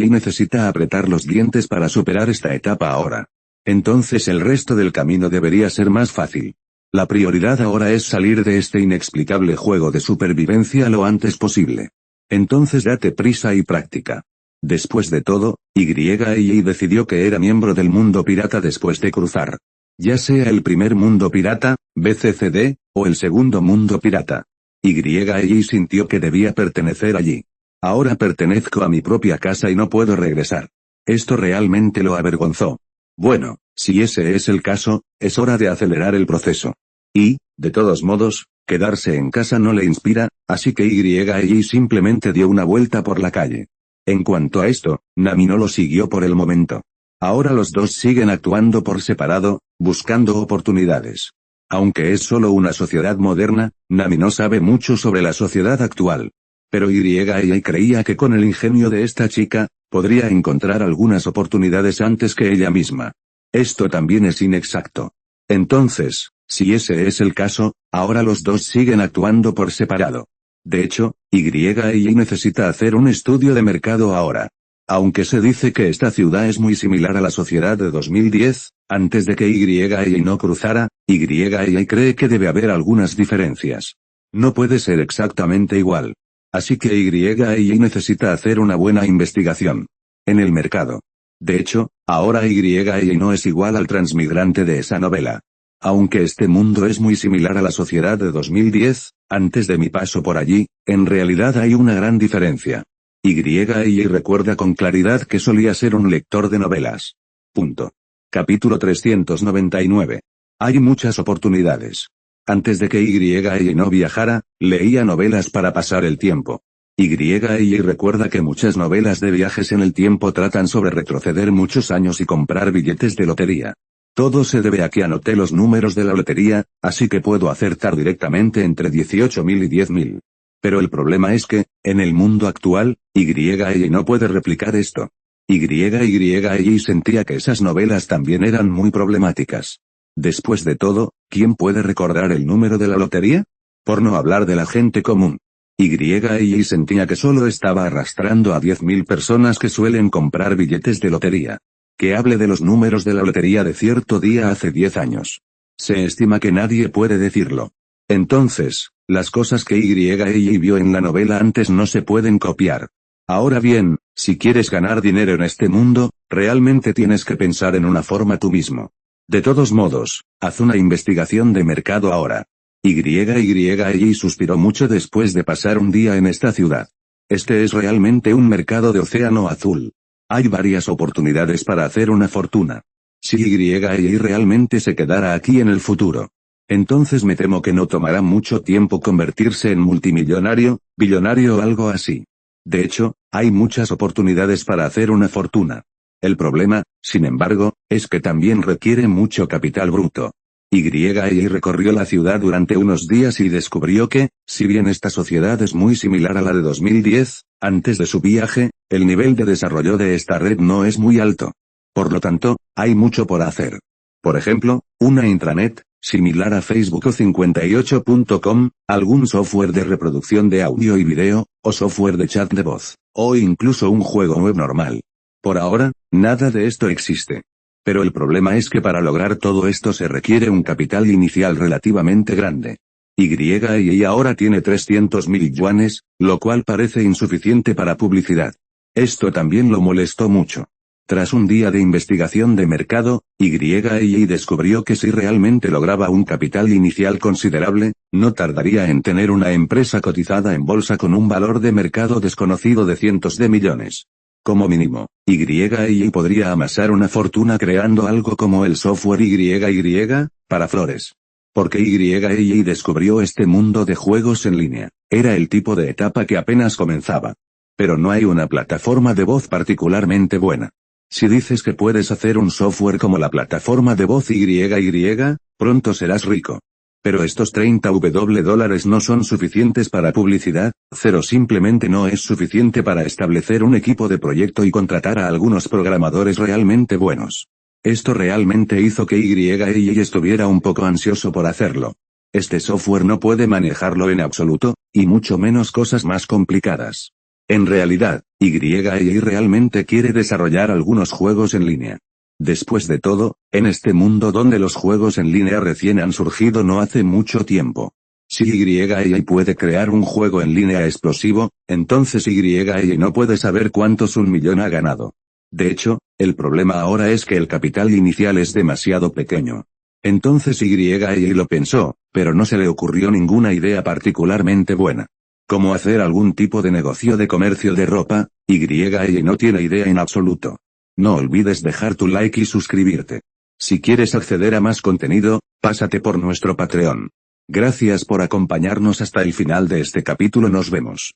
necesita apretar los dientes para superar esta etapa ahora. Entonces el resto del camino debería ser más fácil. La prioridad ahora es salir de este inexplicable juego de supervivencia lo antes posible. Entonces date prisa y práctica. Después de todo, Y decidió que era miembro del mundo pirata después de cruzar. Ya sea el primer mundo pirata, BCCD, o el segundo mundo pirata. Y sintió que debía pertenecer allí. Ahora pertenezco a mi propia casa y no puedo regresar. Esto realmente lo avergonzó. Bueno, si ese es el caso, es hora de acelerar el proceso. Y, de todos modos, quedarse en casa no le inspira, así que Y simplemente dio una vuelta por la calle. En cuanto a esto, Nami no lo siguió por el momento. Ahora los dos siguen actuando por separado, buscando oportunidades. Aunque es solo una sociedad moderna, Nami no sabe mucho sobre la sociedad actual. Pero Y creía que con el ingenio de esta chica, podría encontrar algunas oportunidades antes que ella misma. Esto también es inexacto. Entonces, si ese es el caso, ahora los dos siguen actuando por separado. De hecho, Y necesita hacer un estudio de mercado ahora. Aunque se dice que esta ciudad es muy similar a la sociedad de 2010, antes de que Y no cruzara, Y cree que debe haber algunas diferencias. No puede ser exactamente igual. Así que Y necesita hacer una buena investigación. En el mercado. De hecho, ahora Y no es igual al transmigrante de esa novela. Aunque este mundo es muy similar a la sociedad de 2010, antes de mi paso por allí, en realidad hay una gran diferencia. Y recuerda con claridad que solía ser un lector de novelas. Punto. Capítulo 399. Hay muchas oportunidades. Antes de que Y no viajara, leía novelas para pasar el tiempo. Y recuerda que muchas novelas de viajes en el tiempo tratan sobre retroceder muchos años y comprar billetes de lotería. Todo se debe a que anoté los números de la lotería, así que puedo acertar directamente entre 18.000 y 10.000. Pero el problema es que, en el mundo actual, Y no puede replicar esto. Y sentía que esas novelas también eran muy problemáticas. Después de todo, ¿quién puede recordar el número de la lotería? Por no hablar de la gente común. Y sentía que solo estaba arrastrando a 10.000 personas que suelen comprar billetes de lotería. Que hable de los números de la lotería de cierto día hace 10 años. Se estima que nadie puede decirlo. Entonces, las cosas que Y vio en la novela antes no se pueden copiar. Ahora bien, si quieres ganar dinero en este mundo, realmente tienes que pensar en una forma tú mismo. De todos modos, haz una investigación de mercado ahora. Y suspiró mucho después de pasar un día en esta ciudad. Este es realmente un mercado de océano azul. Hay varias oportunidades para hacer una fortuna. Si Y realmente se quedara aquí en el futuro, entonces me temo que no tomará mucho tiempo convertirse en multimillonario, billonario o algo así. De hecho, hay muchas oportunidades para hacer una fortuna. El problema, sin embargo, es que también requiere mucho capital bruto. Y recorrió la ciudad durante unos días y descubrió que, si bien esta sociedad es muy similar a la de 2010, antes de su viaje, el nivel de desarrollo de esta red no es muy alto. Por lo tanto, hay mucho por hacer. Por ejemplo, una intranet, similar a Facebook o 58.com, algún software de reproducción de audio y video, o software de chat de voz, o incluso un juego web normal. Por ahora, nada de esto existe. Pero el problema es que para lograr todo esto se requiere un capital inicial relativamente grande. Y ahora tiene 300.000 yuanes, lo cual parece insuficiente para publicidad. Esto también lo molestó mucho. Tras un día de investigación de mercado, Y descubrió que si realmente lograba un capital inicial considerable, no tardaría en tener una empresa cotizada en bolsa con un valor de mercado desconocido de cientos de millones. Como mínimo, Y podría amasar una fortuna creando algo como el software Y, para flores. Porque Y descubrió este mundo de juegos en línea. Era el tipo de etapa que apenas comenzaba. Pero no hay una plataforma de voz particularmente buena. Si dices que puedes hacer un software como la plataforma de voz Y, pronto serás rico. Pero estos $30 no son suficientes para publicidad, simplemente no es suficiente para establecer un equipo de proyecto y contratar a algunos programadores realmente buenos. Esto realmente hizo que Y estuviera un poco ansioso por hacerlo. Este software no puede manejarlo en absoluto, y mucho menos cosas más complicadas. En realidad, Y realmente quiere desarrollar algunos juegos en línea. Después de todo, en este mundo donde los juegos en línea recién han surgido no hace mucho tiempo. Si Y puede crear un juego en línea explosivo, entonces Y no puede saber cuántos 1.000.000 ha ganado. De hecho, el problema ahora es que el capital inicial es demasiado pequeño. Entonces Y lo pensó, pero no se le ocurrió ninguna idea particularmente buena. ¿Cómo hacer algún tipo de negocio de comercio de ropa? Y no tiene idea en absoluto. No olvides dejar tu like y suscribirte. Si quieres acceder a más contenido, pásate por nuestro Patreon. Gracias por acompañarnos hasta el final de este capítulo, nos vemos.